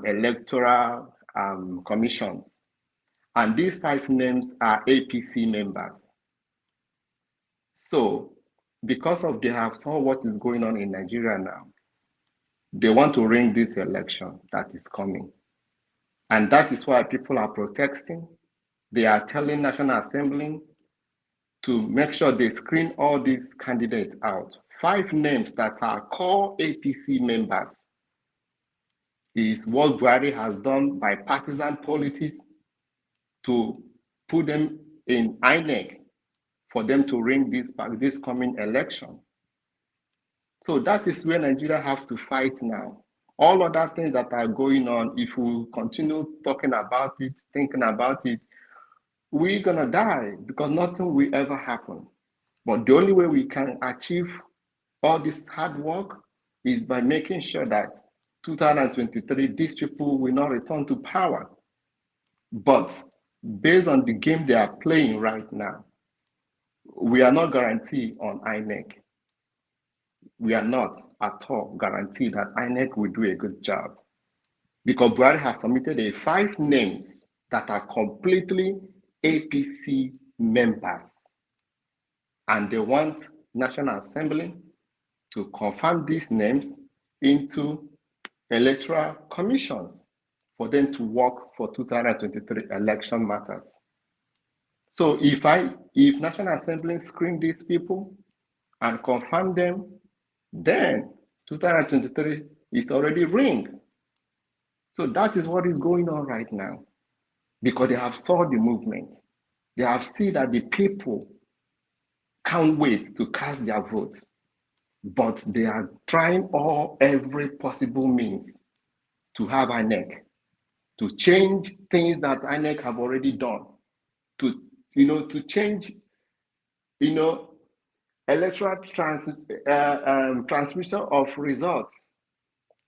S5: electoral commissions. And these 5 names are APC members. So, because of they have saw what is going on in Nigeria now, they want to ring this election that is coming. And that is why people are protesting. They are telling National Assembly to make sure they screen all these candidates out. 5 names that are core APC members is what Buhari has done by partisan politics to put them in INEC for them to ring this coming election. So that is where Nigeria have to fight now. All other things that are going on, if we continue talking about it, thinking about it, we're gonna die because nothing will ever happen. But the only way we can achieve all this hard work is by making sure that 2023, these people will not return to power. But based on the game they are playing right now, we are not guaranteed on INEC. We are not at all guaranteed that INEC will do a good job because Buhari has submitted 5 names that are completely APC members, and they want National Assembly to confirm these names into electoral commissions for them to work for 2023 election matters. So if National Assembly screen these people and confirm them, then 2023 is already ring. So that is what is going on right now, because they have saw the movement. They have seen that the people can't wait to cast their vote, but they are trying every possible means to have INEC, to change things that INEC have already done, to change, electoral transmission of results,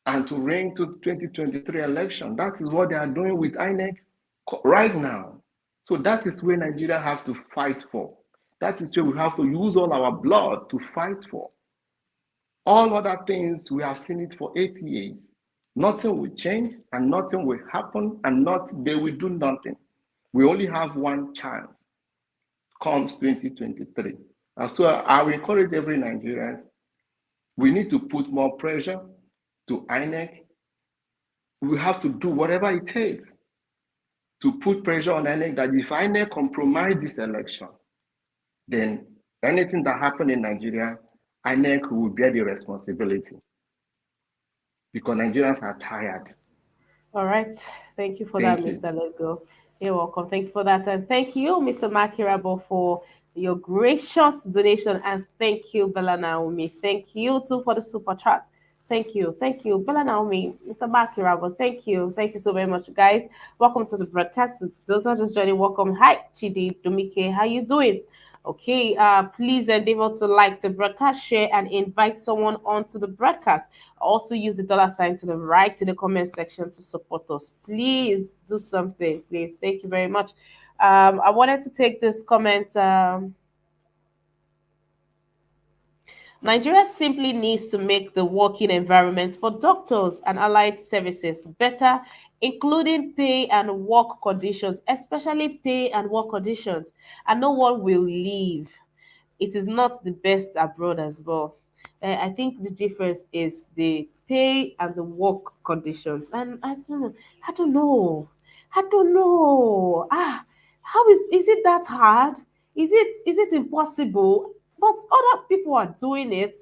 S5: and to ring to 2023 election. That is what they are doing with INEC right now. So that is where Nigeria have to fight for. That is where we have to use all our blood to fight for. All other things, we have seen it for 8 years. Nothing will change and nothing will happen, and they will do nothing. We only have one chance, comes 2023. And so I will encourage every Nigerian, we need to put more pressure to INEC. We have to do whatever it takes to put pressure on INEC that if INEC compromise this election, then anything that happened in Nigeria, INEC will bear the responsibility, because Nigerians are tired.
S1: All right. Thank you for
S5: Thank
S1: that,
S5: you.
S1: Mr. Lego. You're welcome. Thank you for that. And thank you, Mr. Makirabo, for your gracious donation. And thank you, Bella Naomi. Thank you, too, for the super chat. Thank you. Thank you, Bella Naomi, Mr. Makirabo. Thank you. Thank you so very much, guys. Welcome to the broadcast. Those are just joining, welcome. Hi, Chidi, Dumike. How you doing? Okay, please endeavor to like the broadcast, share, and invite someone onto the broadcast. Also, use the dollar sign to the right in the comment section to support us. Please do something, please. Thank you very much. I wanted to take this comment. Nigeria simply needs to make the working environment for doctors and allied services better, including pay and work conditions, especially pay and work conditions, and no one will leave. It is not the best abroad as well. I think the difference is the pay and the work conditions. And I don't know. I don't know. I don't know. How is it that hard? Is it impossible? But other people are doing it.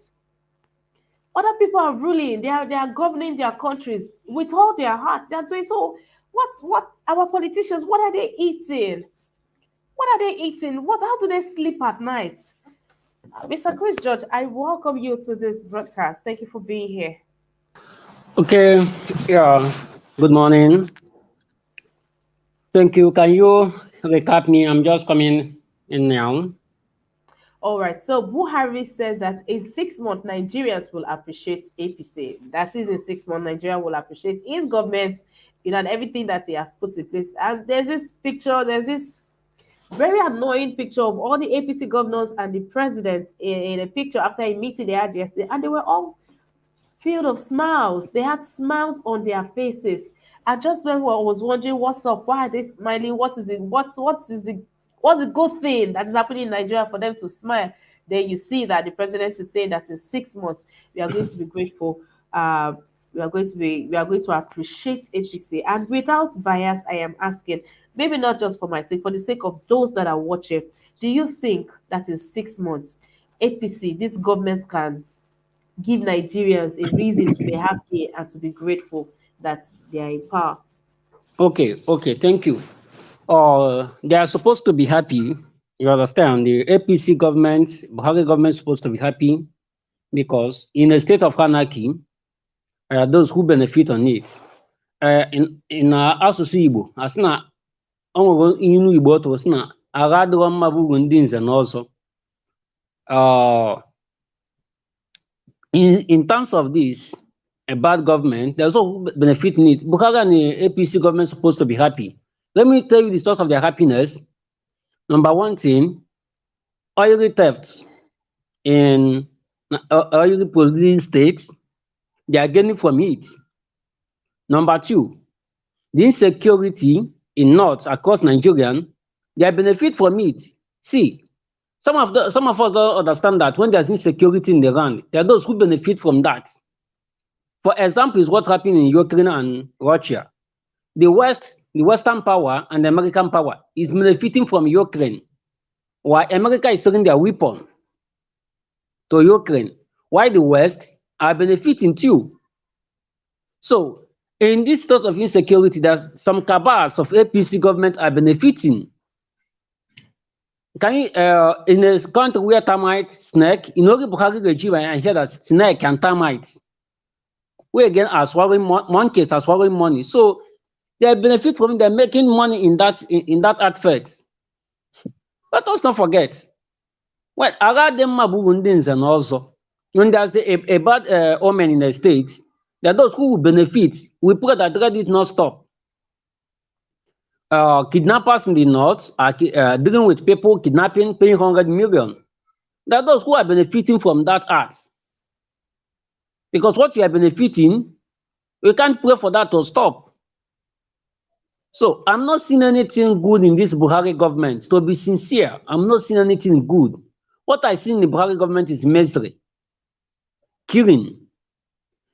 S1: Other people are ruling. They are governing their countries with all their hearts. They are doing so. What our politicians? What are they eating? What are they eating? How do they sleep at night? Mr. Chris George, I welcome you to this broadcast. Thank you for being here.
S6: Okay, yeah, good morning. Thank you. Can you recap me? I'm just coming in now.
S1: All right. So Buhari said that in 6 months, Nigerians will appreciate APC. That is, in 6 months, Nigeria will appreciate his government, and everything that he has put in place. And there's this very annoying picture of all the APC governors and the president in a picture after a meeting they had yesterday, and they were all filled of smiles. They had smiles on their faces. I just was wondering what's up. Why are they smiling? What's the good thing that is happening in Nigeria for them to smile? Then you see that the president is saying that in 6 months we are going to be grateful. We are going to appreciate APC, and without bias, I am asking, maybe not just for my sake, for the sake of those that are watching. Do you think that in 6 months, APC, this government can give Nigerians a reason to be happy and to be grateful that they are in power?
S6: Okay, thank you. They are supposed to be happy. You understand? The APC government, Buhari government is supposed to be happy because in a state of anarchy, those who benefit on it. In asụsụ Igbo, asị na ọ nwere inu Igbo otu sị na agha adịghị mma bụ uru ndị nze na ọzọ. In terms of this, a bad government, there's also benefit in it. Buhari and the APC government is supposed to be happy. Let me tell you the source of their happiness. Number one thing, oil theft in oil producing states, they are gaining from it. Number two, the insecurity in North across Nigeria, they benefit from it. See, some of us don't understand that when there's insecurity in the land, there are those who benefit from that. For example, is what happened in Ukraine and Russia. The Western power and the American power is benefiting from Ukraine. While America is selling their weapon to Ukraine, while the West are benefiting too. So, in this state of insecurity, there's some cabals of APC government are benefiting. Can you, in a country where termite snake, in only Buhari regime, I hear that snake and termite, we again are swallowing monkeys are swallowing money. So they benefit from it, they're making money in that aspect. Let us not forget. Well, them Burundins and also when there's a bad omen in the state, there are those who will benefit. We pray that let it not stop. Kidnappers in the north are dealing with people kidnapping, paying 100 million. There are those who are benefiting from that act. Because what you are benefiting, we can't pray for that to stop. So I'm not seeing anything good in this Buhari government. To be sincere, I'm not seeing anything good. What I see in the Buhari government is misery, killing,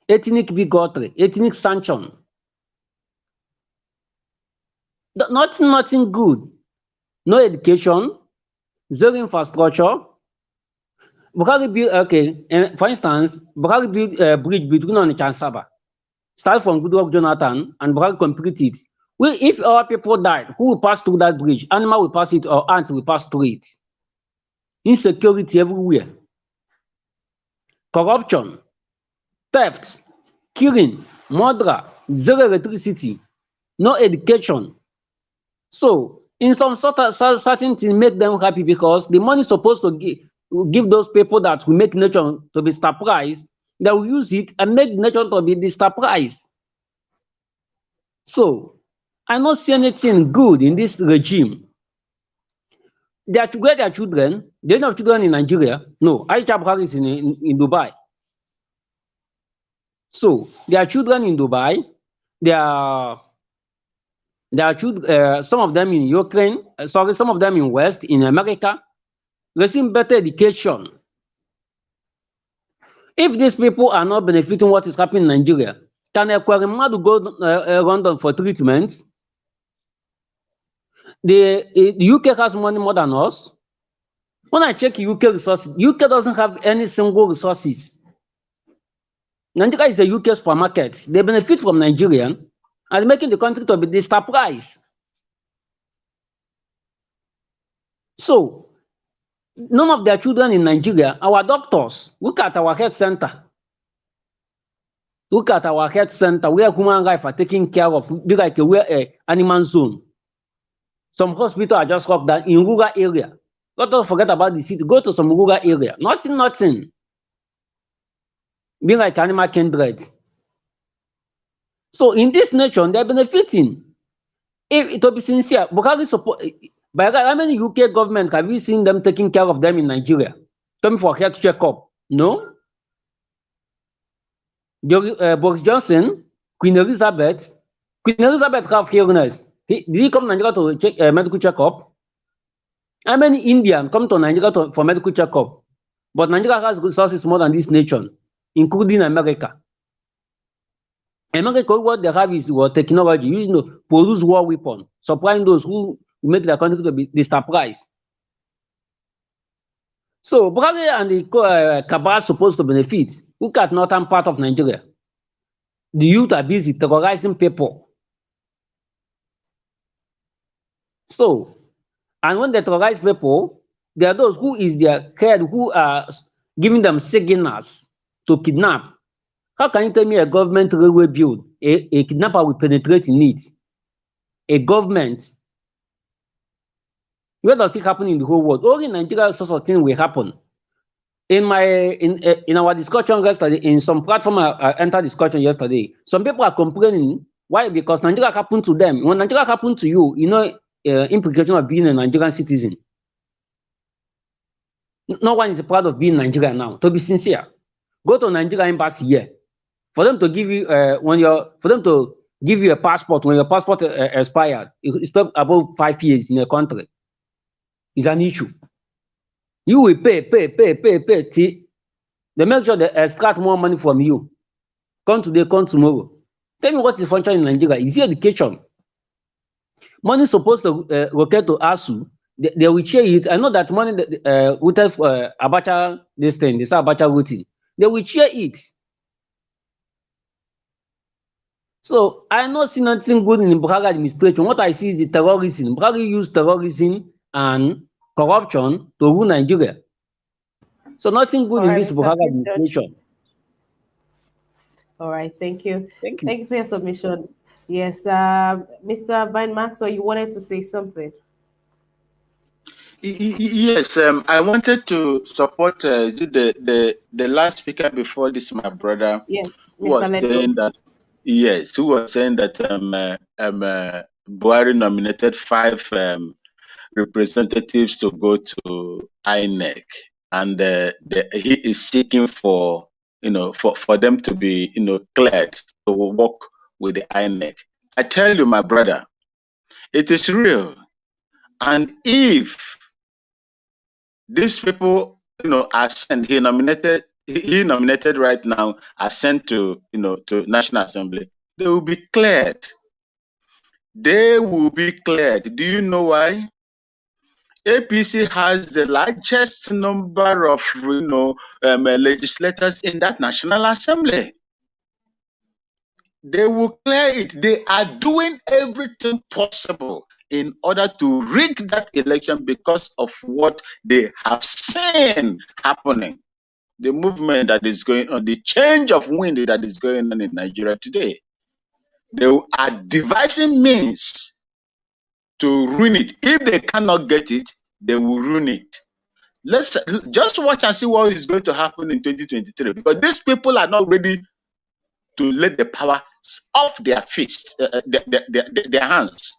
S6: ethnic bigotry, ethnic sanction. Nothing good. No education, zero infrastructure. Buhari built, for instance, Buhari built a bridge between Onitsha and Saba. Start from Goodluck Jonathan and Buhari completed it. If our people died, who will pass through that bridge? Animal will pass it or ant will pass through it. Insecurity everywhere. Corruption, theft, killing, murder, zero electricity, no education. So, in some certain things make them happy because the money is supposed to give those people that will make nature to be surprised, they will use it and make nature to be surprised. So, I don't see anything good in this regime. Where their children, they don't have children in Nigeria. No, Aisha Buhari is in Dubai. So, their children in Dubai, some of them in Ukraine, some of them in West, in America, receiving better education. If these people are not benefiting what is happening in Nigeria, can a Kwarimadu go London for treatment? The UK has money more than us. When I check UK resources, UK doesn't have any single resources. Nigeria is a UK supermarket. They benefit from Nigerian and making the country to be the star price. So, none of their children in Nigeria, our doctors, look at our health center. Look at our health center where human life are taken care of, be like a animal zone. Some hospitals are just locked down in rural area. Let us forget about the city. Go to some rural area. Nothing. Being like animal kindred. So in this nation, they're benefiting. If to be sincere, Buhari support. By how many UK government have you seen them taking care of them in Nigeria? Coming for health checkup? No. Boris Johnson, Queen Elizabeth have illness. Did he come to Nigeria to check medical checkup? How many Indians come to Nigeria for medical checkup? But Nigeria has resources more than this nation, including America. America, what they have is technology, using to produce war weapons, supplying those who make their country to be destabilized. So, Buhari and the cabal supposed to benefit. Look at northern part of Nigeria. The youth are busy terrorizing people. So, and when they terrorize people, there are those who is their head who are giving them signals to kidnap. How can you tell me a government railway build? A kidnapper will penetrate in it. A government. Where does it happen in the whole world? Only in Nigeria, such a thing will happen. In our discussion yesterday, in some platform I entered discussion yesterday, some people are complaining. Why? Because Nigeria happened to them. When Nigeria happened to you, you know implication of being a Nigerian citizen. No one is proud of being Nigerian now. To be sincere, go to Nigeria embassy here for them to give you a passport when your passport expired. It's not above 5 years in a country. It's an issue. You will pay. They make sure they extract more money from you. Come today, come tomorrow. Tell me what is functioning in Nigeria. Is it education? Money is supposed to locate to ASUU. they will cheer it. I know that morning with Abacha, this thing, this Abacha routine, they will cheer it. So I not see nothing good in the Buhari administration. What I see is the terrorism. Buhari used terrorism and corruption to rule Nigeria. So nothing good
S1: All
S6: in
S1: right,
S6: this
S1: Mr.
S6: Buhari
S1: Peace Church.
S6: administration.
S1: All right, thank you.
S6: Thank you.
S1: Thank you for your submission. Yes, Mr. Vine Maxwell, you wanted to say something.
S3: Yes, I wanted to support is it the last speaker before this, my brother,
S1: Yes,
S3: who
S1: Mr.
S3: was saying
S1: Leto.
S3: that yes, who was saying that Buhari nominated 5 representatives to go to INEC, and he is seeking for for them to be cleared to work with the INEC. I tell you, my brother, it is real, and if these people, are sent. He nominated right now are sent to, to National Assembly. They will be cleared. They will be cleared. Do you know why? APC has the largest number of, legislators in that National Assembly. They will clear it. They are doing everything possible in order to rig that election because of what they have seen happening. The movement that is going on, the change of wind that is going on in Nigeria today. They are devising means to ruin it. If they cannot get it, they will ruin it. Let's just watch and see what is going to happen in 2023, because these people are not ready to let the power off their fists, their hands.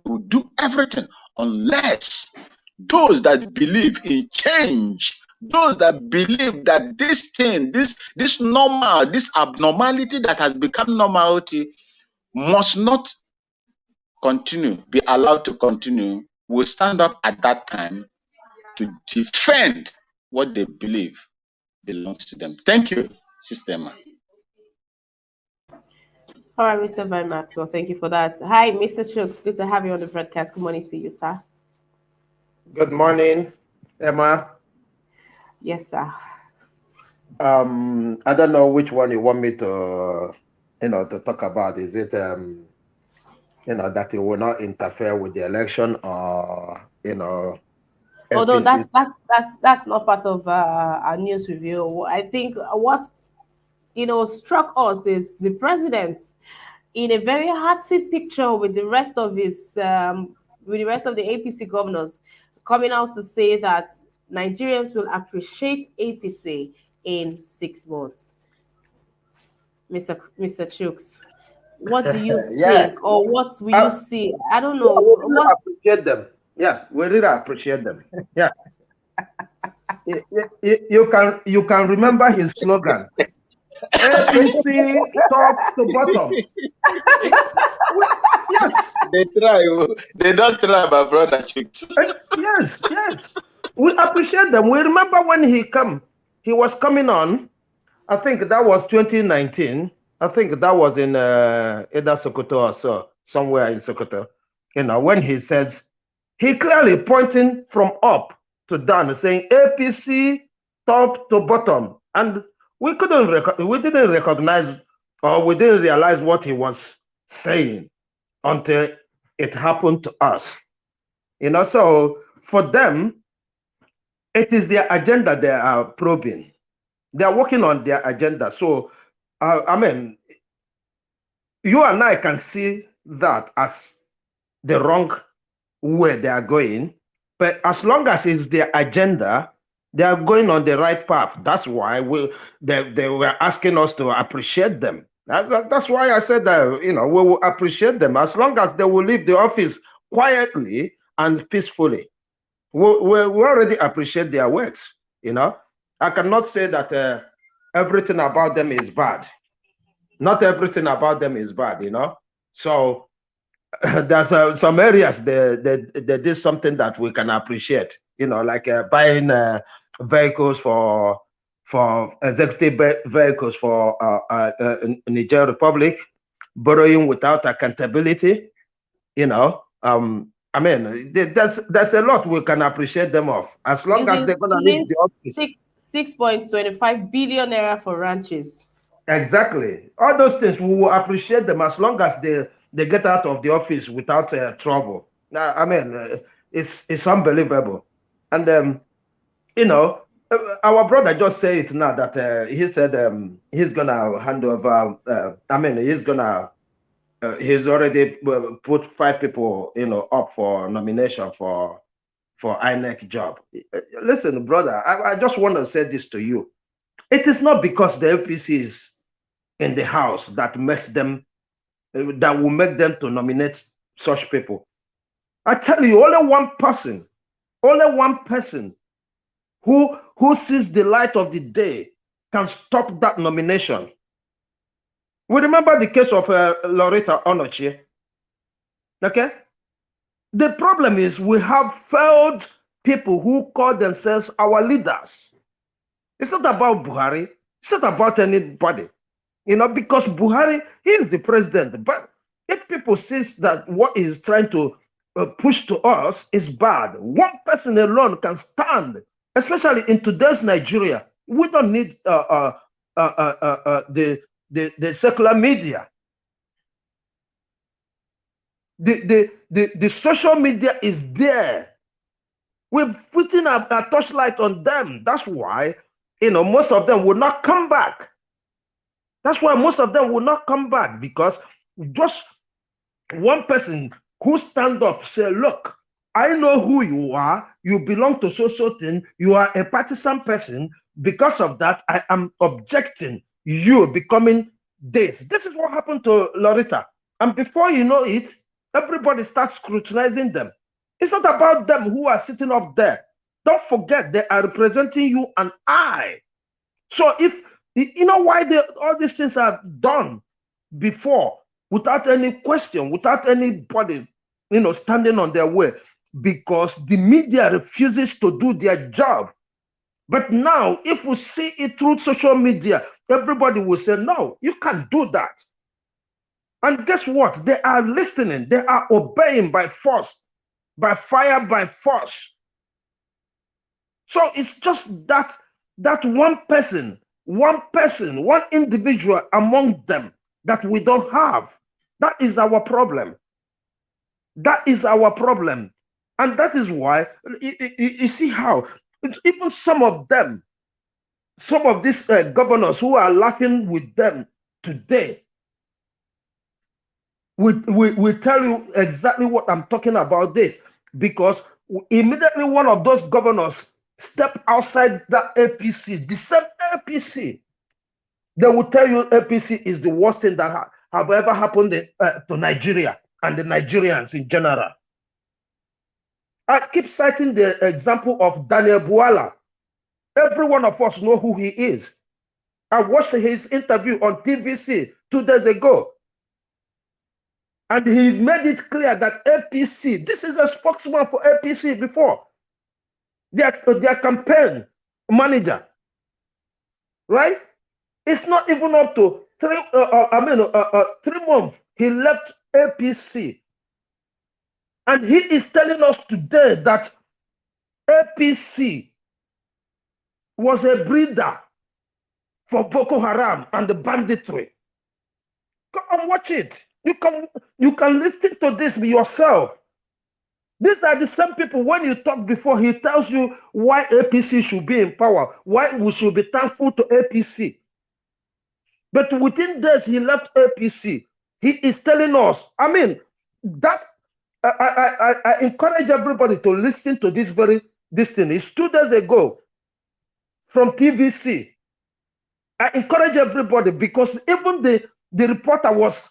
S3: They will do everything unless those that believe in change, those that believe that this thing, this normal, this abnormality that has become normality must not be allowed to continue, will stand up at that time to defend what they believe belongs to them. Thank you, Sister Emma.
S1: All right, Mr. Van Maxwell, thank you for that. Hi, Mr. Chooks, good to have you on the broadcast. Good morning to you, sir.
S7: Good morning, Emma.
S1: Yes, sir.
S7: I don't know which one you want me to, to talk about. Is it, that it will not interfere with the election, or,
S1: Although
S7: APC?
S1: that's not part of our news review. I think what struck us is the president in a very hearty picture with the rest of the APC governors coming out to say that Nigerians will appreciate APC in 6 months. Mr. Chooks, what do you
S7: Yeah.
S1: think, or what will you see? I don't know.
S7: We really
S1: What
S7: appreciate them. Yeah, we really appreciate them. Yeah. You can remember his slogan. APC top to bottom. Yes.
S3: They try. They don't try, my brother Chicks.
S7: Yes. We appreciate them. We remember when he was coming on. I think that was 2019. I think that was in either Sokoto or so, somewhere in Sokoto. When he says, he clearly pointing from up to down, saying APC top to bottom, and we didn't recognize, or we didn't realize what he was saying until it happened to us. So for them, it is their agenda they are probing. They are working on their agenda. So, you and I can see that as the wrong way they are going. But as long as it's their agenda, they are going on the right path. That's why they were asking us to appreciate them. That's why I said that, we will appreciate them as long as they will leave the office quietly and peacefully. We already appreciate their works. I cannot say that everything about them is bad. Not everything about them is bad. So there's some areas they did something that we can appreciate. Like buying vehicles for executive vehicles for Niger Republic, borrowing without accountability. I mean, there's a lot we can appreciate them of as long as
S1: Using
S7: they're gonna leave the
S1: stealing
S7: office.
S1: 6.25 billion naira for ranches.
S7: Exactly. All those things we will appreciate them as long as they get out of the office without trouble. I mean, it's unbelievable. And you know, our brother just said it now that he said he's gonna hand over. I mean, he's already put 5 people, up for nomination for INEC job. Listen, brother, I just want to say this to you. It is not because the APC is in the house that makes them that will make them to nominate such people. I tell you, only one person who sees the light of the day can stop that nomination. We remember the case of Loretta Onochie. Okay? The problem is we have failed people who call themselves our leaders. It's not about Buhari. It's not about anybody. Because Buhari, he is the president. But if people see that what he's trying to push to us is bad, one person alone can stand, especially in today's Nigeria. We don't need the secular media. The social media is there. We're putting a torchlight on them. That's why, most of them will not come back. That's why most of them will not come back, because just one person who stand up, say, look, I know who you are. You belong to so thing. You are a partisan person. Because of that, I am objecting you becoming this. This is what happened to Loretta. And before you know it, everybody starts scrutinizing them. It's not about them who are sitting up there. Don't forget, they are representing you and I. So if you know why all these things are done before without any question, without anybody, standing on their way, because the media refuses to do their job. But now, if we see it through social media, everybody will say, no, you can't do that. And guess what? They are listening. They are obeying by force, by fire, by force. So it's just that one person, one individual among them that we don't have. That is our problem. That is our problem. And that is why, you see how, even some of them, some of these governors who are laughing with them today, we tell you exactly what I'm talking about this, because immediately one of those governors step outside that APC, the same APC, they will tell you APC is the worst thing that have ever happened to Nigeria and the Nigerians in general. I keep citing the example of Daniel Buala. Every one of us know who he is. I watched his interview on TVC 2 days ago. And he made it clear that APC, this is a spokesman for APC before, their campaign manager, right? It's not even up to 3 months. He left APC. And he is telling us today that APC was a breeder for Boko Haram and the banditry. Go and watch it. You can listen to this yourself. These are the same people, when you talk before, he tells you why APC should be in power, why we should be thankful to APC. But within days, he left APC. He is telling us, I mean, that I encourage everybody to listen to this thing. It's 2 days ago from TVC. I encourage everybody, because even the reporter was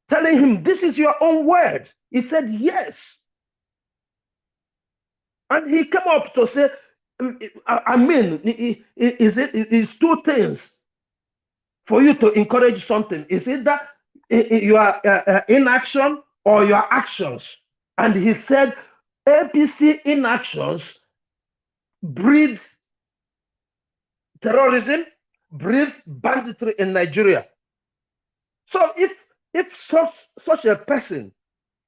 S7: telling him, this is your own word. He said, yes. And he came up to say, I mean, it's 2 things for you to encourage something. Is it that you are inaction or your actions? And he said, APC inactions breeds terrorism, breeds banditry in Nigeria. So if such a person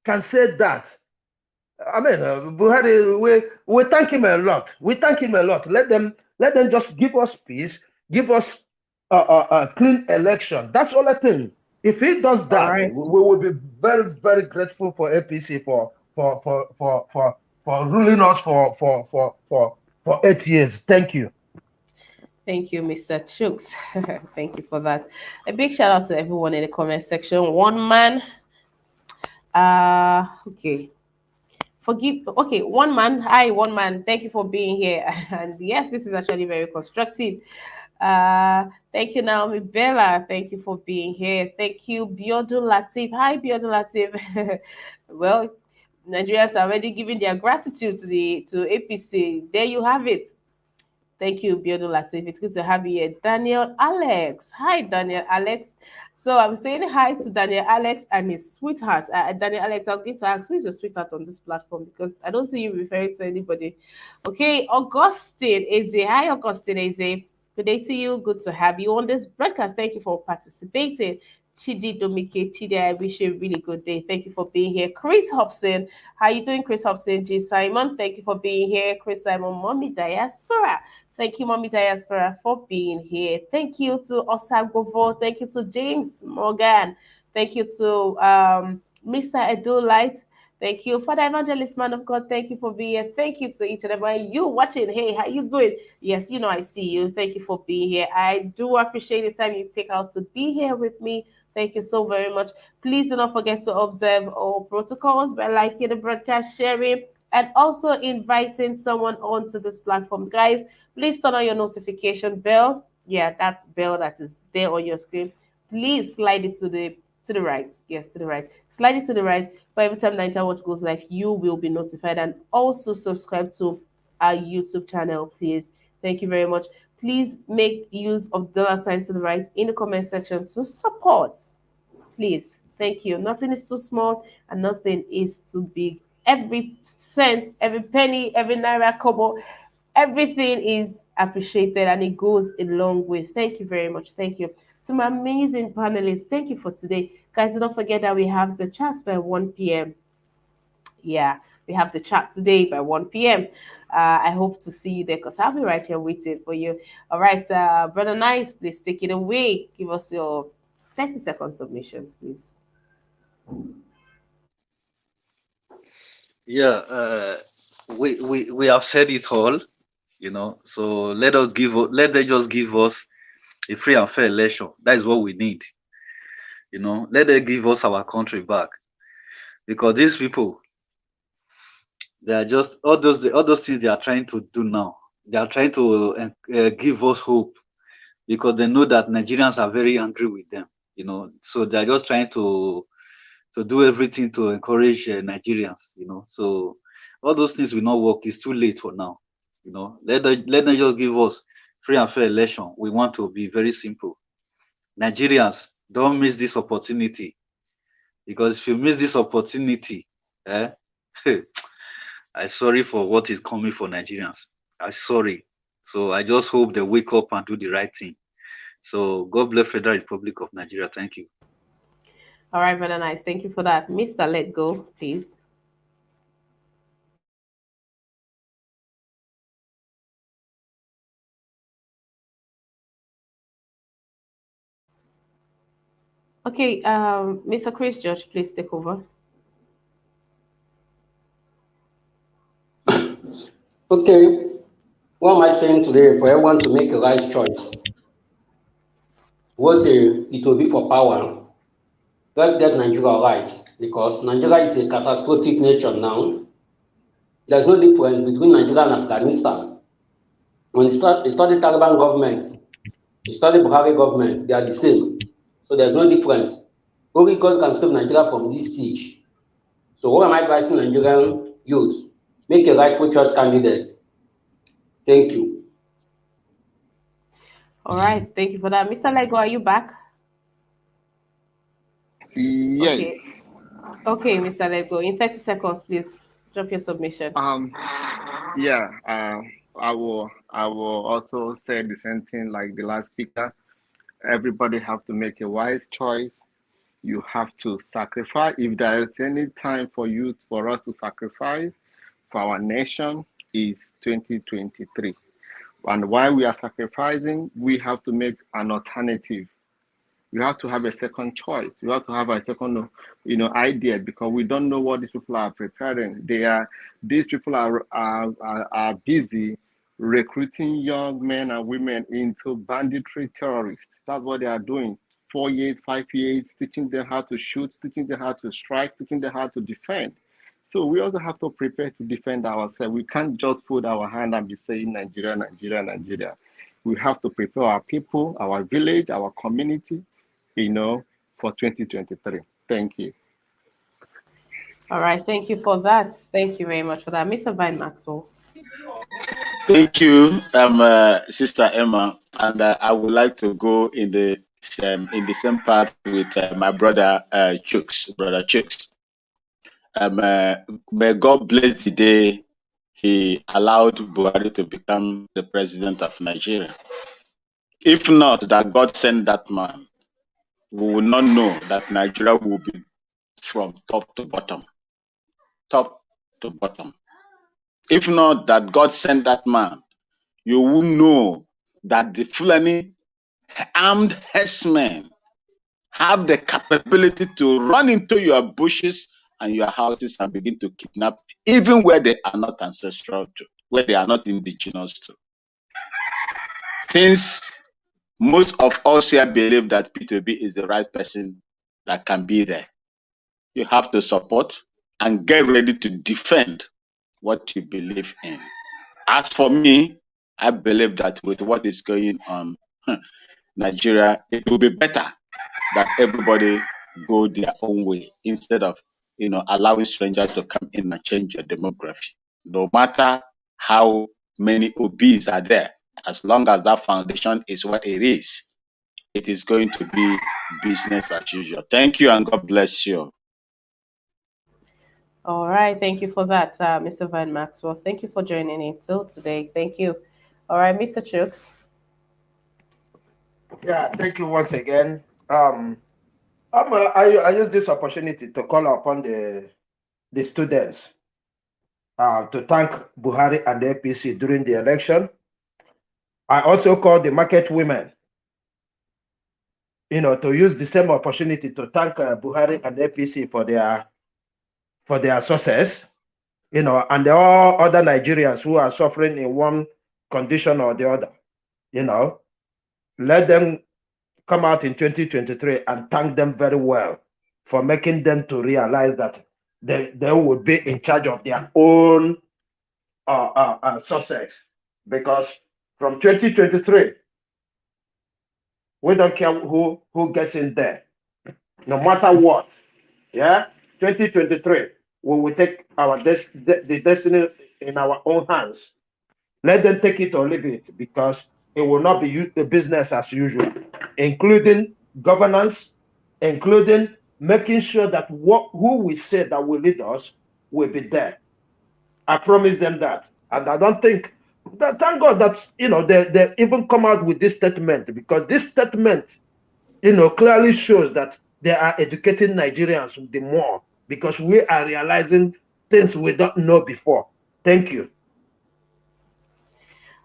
S7: can say that, I mean, Buhari, we thank him a lot. We thank him a lot. Let them just give us peace, give us a clean election. That's all I think. If he does
S1: All
S7: that,
S1: right.
S7: we will be very, very grateful for APC for ruling us for 8 years. Thank you.
S1: Thank you, Mr. Chooks. Thank you for that. A big shout out to everyone in the comment section. One man. Okay. Forgive. Okay, one man. Hi, one man. Thank you for being here. And yes, this is actually very constructive. Thank you, Naomi Bella. Thank you for being here. Thank you, Biodun Latif. Hi, Biodun Latif. Well, Nigerians are already giving their gratitude to APC. There you have it. Thank you, Biodo Latif. It's good to have you here. Daniel Alex. Hi, Daniel Alex. So I'm saying hi to Daniel Alex and his sweetheart. Daniel Alex, I was going to ask, who is your sweetheart on this platform? Because I don't see you referring to anybody. Okay, Augustine Eze. Hi, Augustine Eze. Good day to you. Good to have you on this broadcast. Thank you for participating. Chidi Domike, Chidi, I wish you a really good day. Thank you for being here. Chris Hobson. How you doing, Chris Hobson? G. Simon, thank you for being here. Chris Simon, Mommy Diaspora. Thank you, Mommy Diaspora, for being here. Thank you to Osagovo. Thank you to James Morgan. Thank you to Mr. Edo Light. Thank you, Father Evangelist, man of God. Thank you for being here. Thank you to each and every one. You watching. Hey, how you doing? Yes, you know I see you. Thank you for being here. I do appreciate the time you take out to be here with me. Thank you so very much. Please do not forget to observe all protocols by liking the broadcast, sharing, and also inviting someone onto this platform. Guys, please turn on your notification bell. Yeah, that bell that is there on your screen. Please slide it to the right. Yes, to the right. Slide it to the right. But every time Nigeria Watch goes live, you will be notified. And also subscribe to our YouTube channel, please. Thank you very much. Please make use of $sign to the right in the comment section to support. Please. Thank you. Nothing is too small and nothing is too big. Every cent, every penny, every naira kobo, everything is appreciated and it goes a long way. Thank you very much. Thank you. To my amazing panelists, thank you for today. Guys, don't forget that we have the chats by 1 p.m. Yeah, we have the chat today by 1 p.m. I hope to see you there because I'll be right here waiting for you. All right, Brother Nice, please take it away. Give us your 30-second submissions, please.
S2: Yeah, we have said it all, So let them just give us a free and fair election. That is what we need. Let them give us our country back. Because these people, they are just all those things they are trying to do now. They are trying to give us hope because they know that Nigerians are very angry with them. So they are just trying to do everything to encourage Nigerians. So all those things will not work. It's too late for now. Let them just give us free and fair election. We want to be very simple. Nigerians, don't miss this opportunity, because if you miss this opportunity, I'm sorry for what is coming for Nigerians. I'm sorry. So I just hope they wake up and do the right thing. So God bless Federal Republic of Nigeria. Thank you.
S1: All right, Brother Nice. Thank you for that. Mr. Let Go, please. Okay, Mr. Chris George, please take over.
S6: Okay, what am I saying today for everyone to make a right choice? What it will be for power. Let's get Nigeria right, because Nigeria is a catastrophic nation now. There's no difference between Nigeria and Afghanistan. When you study Taliban government, you study Buhari government, they are the same. So there's no difference. Only God can save Nigeria from this siege. So what am I advising Nigerian youth? Make a rightful choice candidate. Thank you.
S1: All right, thank you for that. Mr. Lego, are you back?
S5: Yes.
S1: Okay. Okay, Mr. Lego, in 30 seconds, please drop your submission.
S5: Yeah. I will also say the same thing like the last speaker. Everybody have to make a wise choice. You have to sacrifice. If there is any time for us to sacrifice for our nation, is 2023. And while we are sacrificing, we have to make an alternative. You have to have a second choice. You have to have a second, idea, because we don't know what these people are preparing. These people are busy recruiting young men and women into banditry terrorists. That's what they are doing. 4 years, 5 years, teaching them how to shoot, teaching them how to strike, teaching them how to defend. So we also have to prepare to defend ourselves. We can't just put our hand and be saying Nigeria, Nigeria, Nigeria. We have to prepare our people, our village, our community, for 2023. Thank you.
S1: All right, thank you for that. Thank you very much for that, Mr. Vine Maxwell.
S3: Thank you, Sister Emma, and I would like to go in the same path with my brother Chooks. May God bless the day he allowed Buhari to become the president of Nigeria. If not that God sent that man, we will not know that Nigeria will be from top to bottom. Top to bottom. If not that God sent that man, you will know that the Fulani armed herdsmen have the capability to run into your bushes and your houses and begin to kidnap, even where they are not ancestral to, where they are not indigenous to. Since most of us here believe that P2B is the right person that can be there, you have to support and get ready to defend what you believe in. As for me, I believe that with what is going on Nigeria, it will be better that everybody go their own way instead of allowing strangers to come in and change your demography. No matter how many OBs are there, as long as that foundation is what it is going to be business as usual. Thank you and God bless you.
S1: All right, thank you for that, Mr. Van Maxwell. Thank you for joining in till today. Thank you. All right, Mr. Chooks.
S7: Yeah, thank you once again. I use this opportunity to call upon the students to thank Buhari and the APC during the election. I also call the market women, to use the same opportunity to thank Buhari and the APC for their success, and all other Nigerians who are suffering in one condition or the other, let them come out in 2023 and thank them very well for making them to realize that they will be in charge of their own success. Because from 2023, we don't care who gets in there, no matter what. Yeah, 2023, we will take the destiny in our own hands. Let them take it or leave it, because it will not be the business as usual, including governance, including making sure that who we say that will lead us will be there. I promise them that. And I don't think that, thank God that they even come out with this statement, because this statement clearly shows that they are educating Nigerians the more, because we are realizing things we don't know before. Thank you.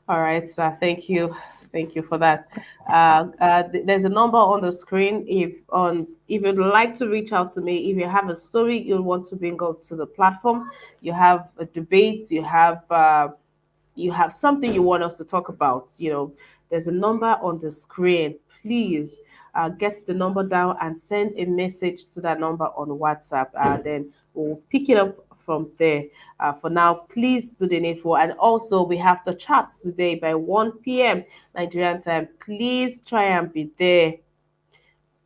S1: All right, sir. Thank you. Thank you for that. There's a number on the screen. If you'd like to reach out to me, if you have a story you want to bring up to the platform, you have a debate, you have something you want us to talk about, there's a number on the screen. Please get the number down and send a message to that number on WhatsApp. Then we'll pick it up from there. For now, please do the needful. And also, we have the chats today by 1 p.m. Nigerian time. Please try and be there.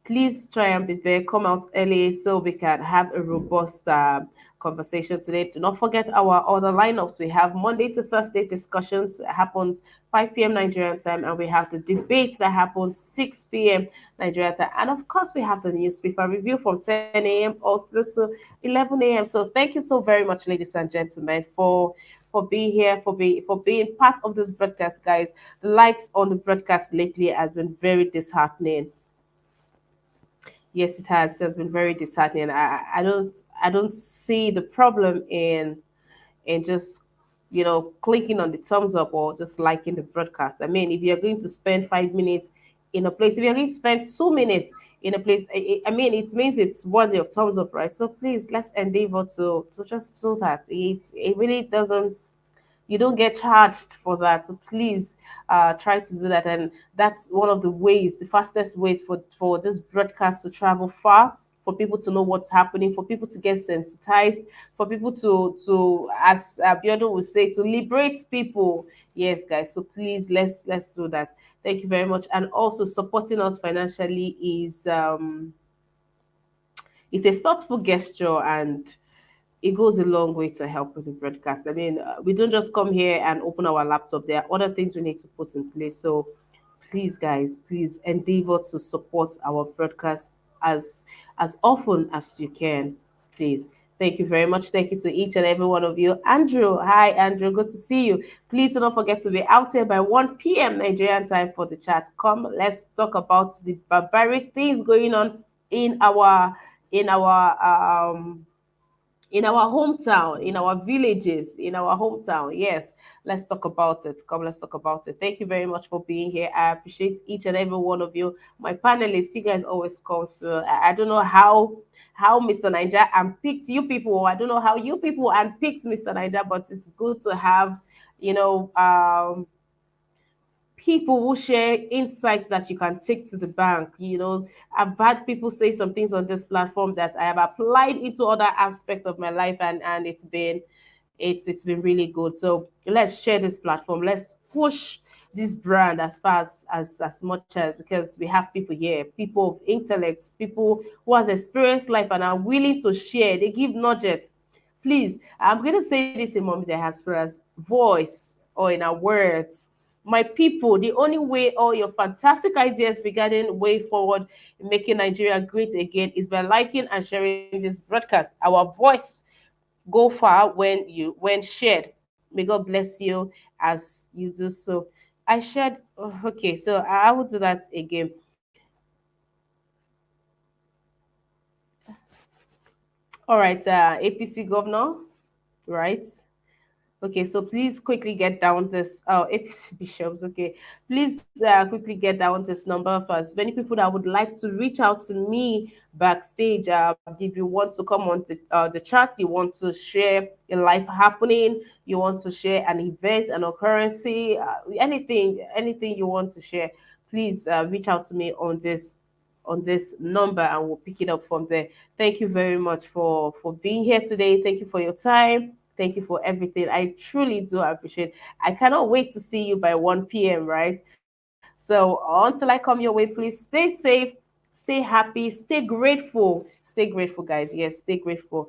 S1: Please try and be there. Come out early so we can have a robust conversation today. Do not forget our other lineups. We have Monday to Thursday discussions that happens 5 p.m. Nigerian time, and we have the debate that happens 6 p.m. Nigerian time. And of course, we have the newspaper review from 10 a.m. all through to 11 a.m. So thank you so very much, ladies and gentlemen, for being here, for being part of this broadcast, guys. The likes on the broadcast lately has been very disheartening. Yes, it has. It has been very disheartening. I don't see the problem in just clicking on the thumbs up or just liking the broadcast. I mean, if you're going to spend 5 minutes in a place, if you're going to spend 2 minutes in a place, I mean, it means it's worthy of thumbs up, right? So please, let's endeavor to just do that. It really doesn't, you don't get charged for that, so please try to do that. And that's one of the ways, the fastest ways for this broadcast to travel far, for people to know what's happening, for people to get sensitized, for people to as Biodo would say, to liberate people. Yes, guys, so please, let's do that. Thank you very much. And also, supporting us financially is it's a thoughtful gesture, and it goes a long way to help with the broadcast. I mean, we don't just come here and open our laptop. There are other things we need to put in place. So please, guys, please endeavor to support our broadcast as often as you can. Please. Thank you very much. Thank you to each and every one of you. Andrew, hi Andrew, good to see you. Please do not forget to be out here by 1 p.m. Nigerian time for the chat. Come, let's talk about the barbaric things going on in our in our hometown, in our villages, in our hometown. Yes, let's talk about it. Come, let's talk about it. Thank you very much for being here. I appreciate each and every one of you. My panelists, you guys always come through. I don't know how Mr. Niger unpicked you people. I don't know how you people unpicked Mr. Niger, but it's good to have, you know, people who share insights that you can take to the bank. I've had people say some things on this platform that I have applied into other aspects of my life, and it's been really good. So let's share this platform. Let's push this brand as far as much as, because we have people here, people of intellect, people who has experienced life and are willing to share. They give nuggets. Please, I'm going to say this in Mommy Diaspora's voice or in our words. My people, the only way all your fantastic ideas regarding way forward in making Nigeria great again is by liking and sharing this broadcast. Our voice go far when shared. May God bless you as you do so. I shared. Okay, so I will do that again. All right, APC governor, right? Okay, so please quickly get down this APC bishops. Okay, please quickly get down this number for as many people that would like to reach out to me backstage. If you want to come on the chat, you want to share a life happening, you want to share an event, an occurrence, anything you want to share, please reach out to me on this number, and we'll pick it up from there. Thank you very much for being here today. Thank you for your time. Thank you for everything. I truly do appreciate. I cannot wait to see you by 1 p.m., right? So until I come your way, please stay safe, stay happy, stay grateful. Stay grateful, guys. Yes, stay grateful.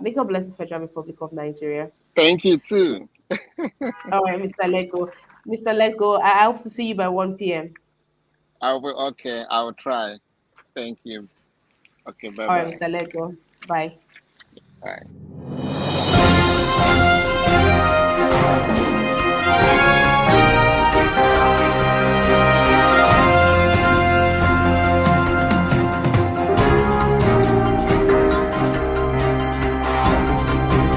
S1: Make a blessed Federal Republic of Nigeria.
S5: Thank you too.
S1: All right, Mr. Lego. Mr. Lego, I hope to see you by 1 p.m.
S5: I will. Okay, I will try. Thank you. Okay, bye
S1: All right,
S5: bye.
S1: Mr. Lego. Bye.
S5: Bye.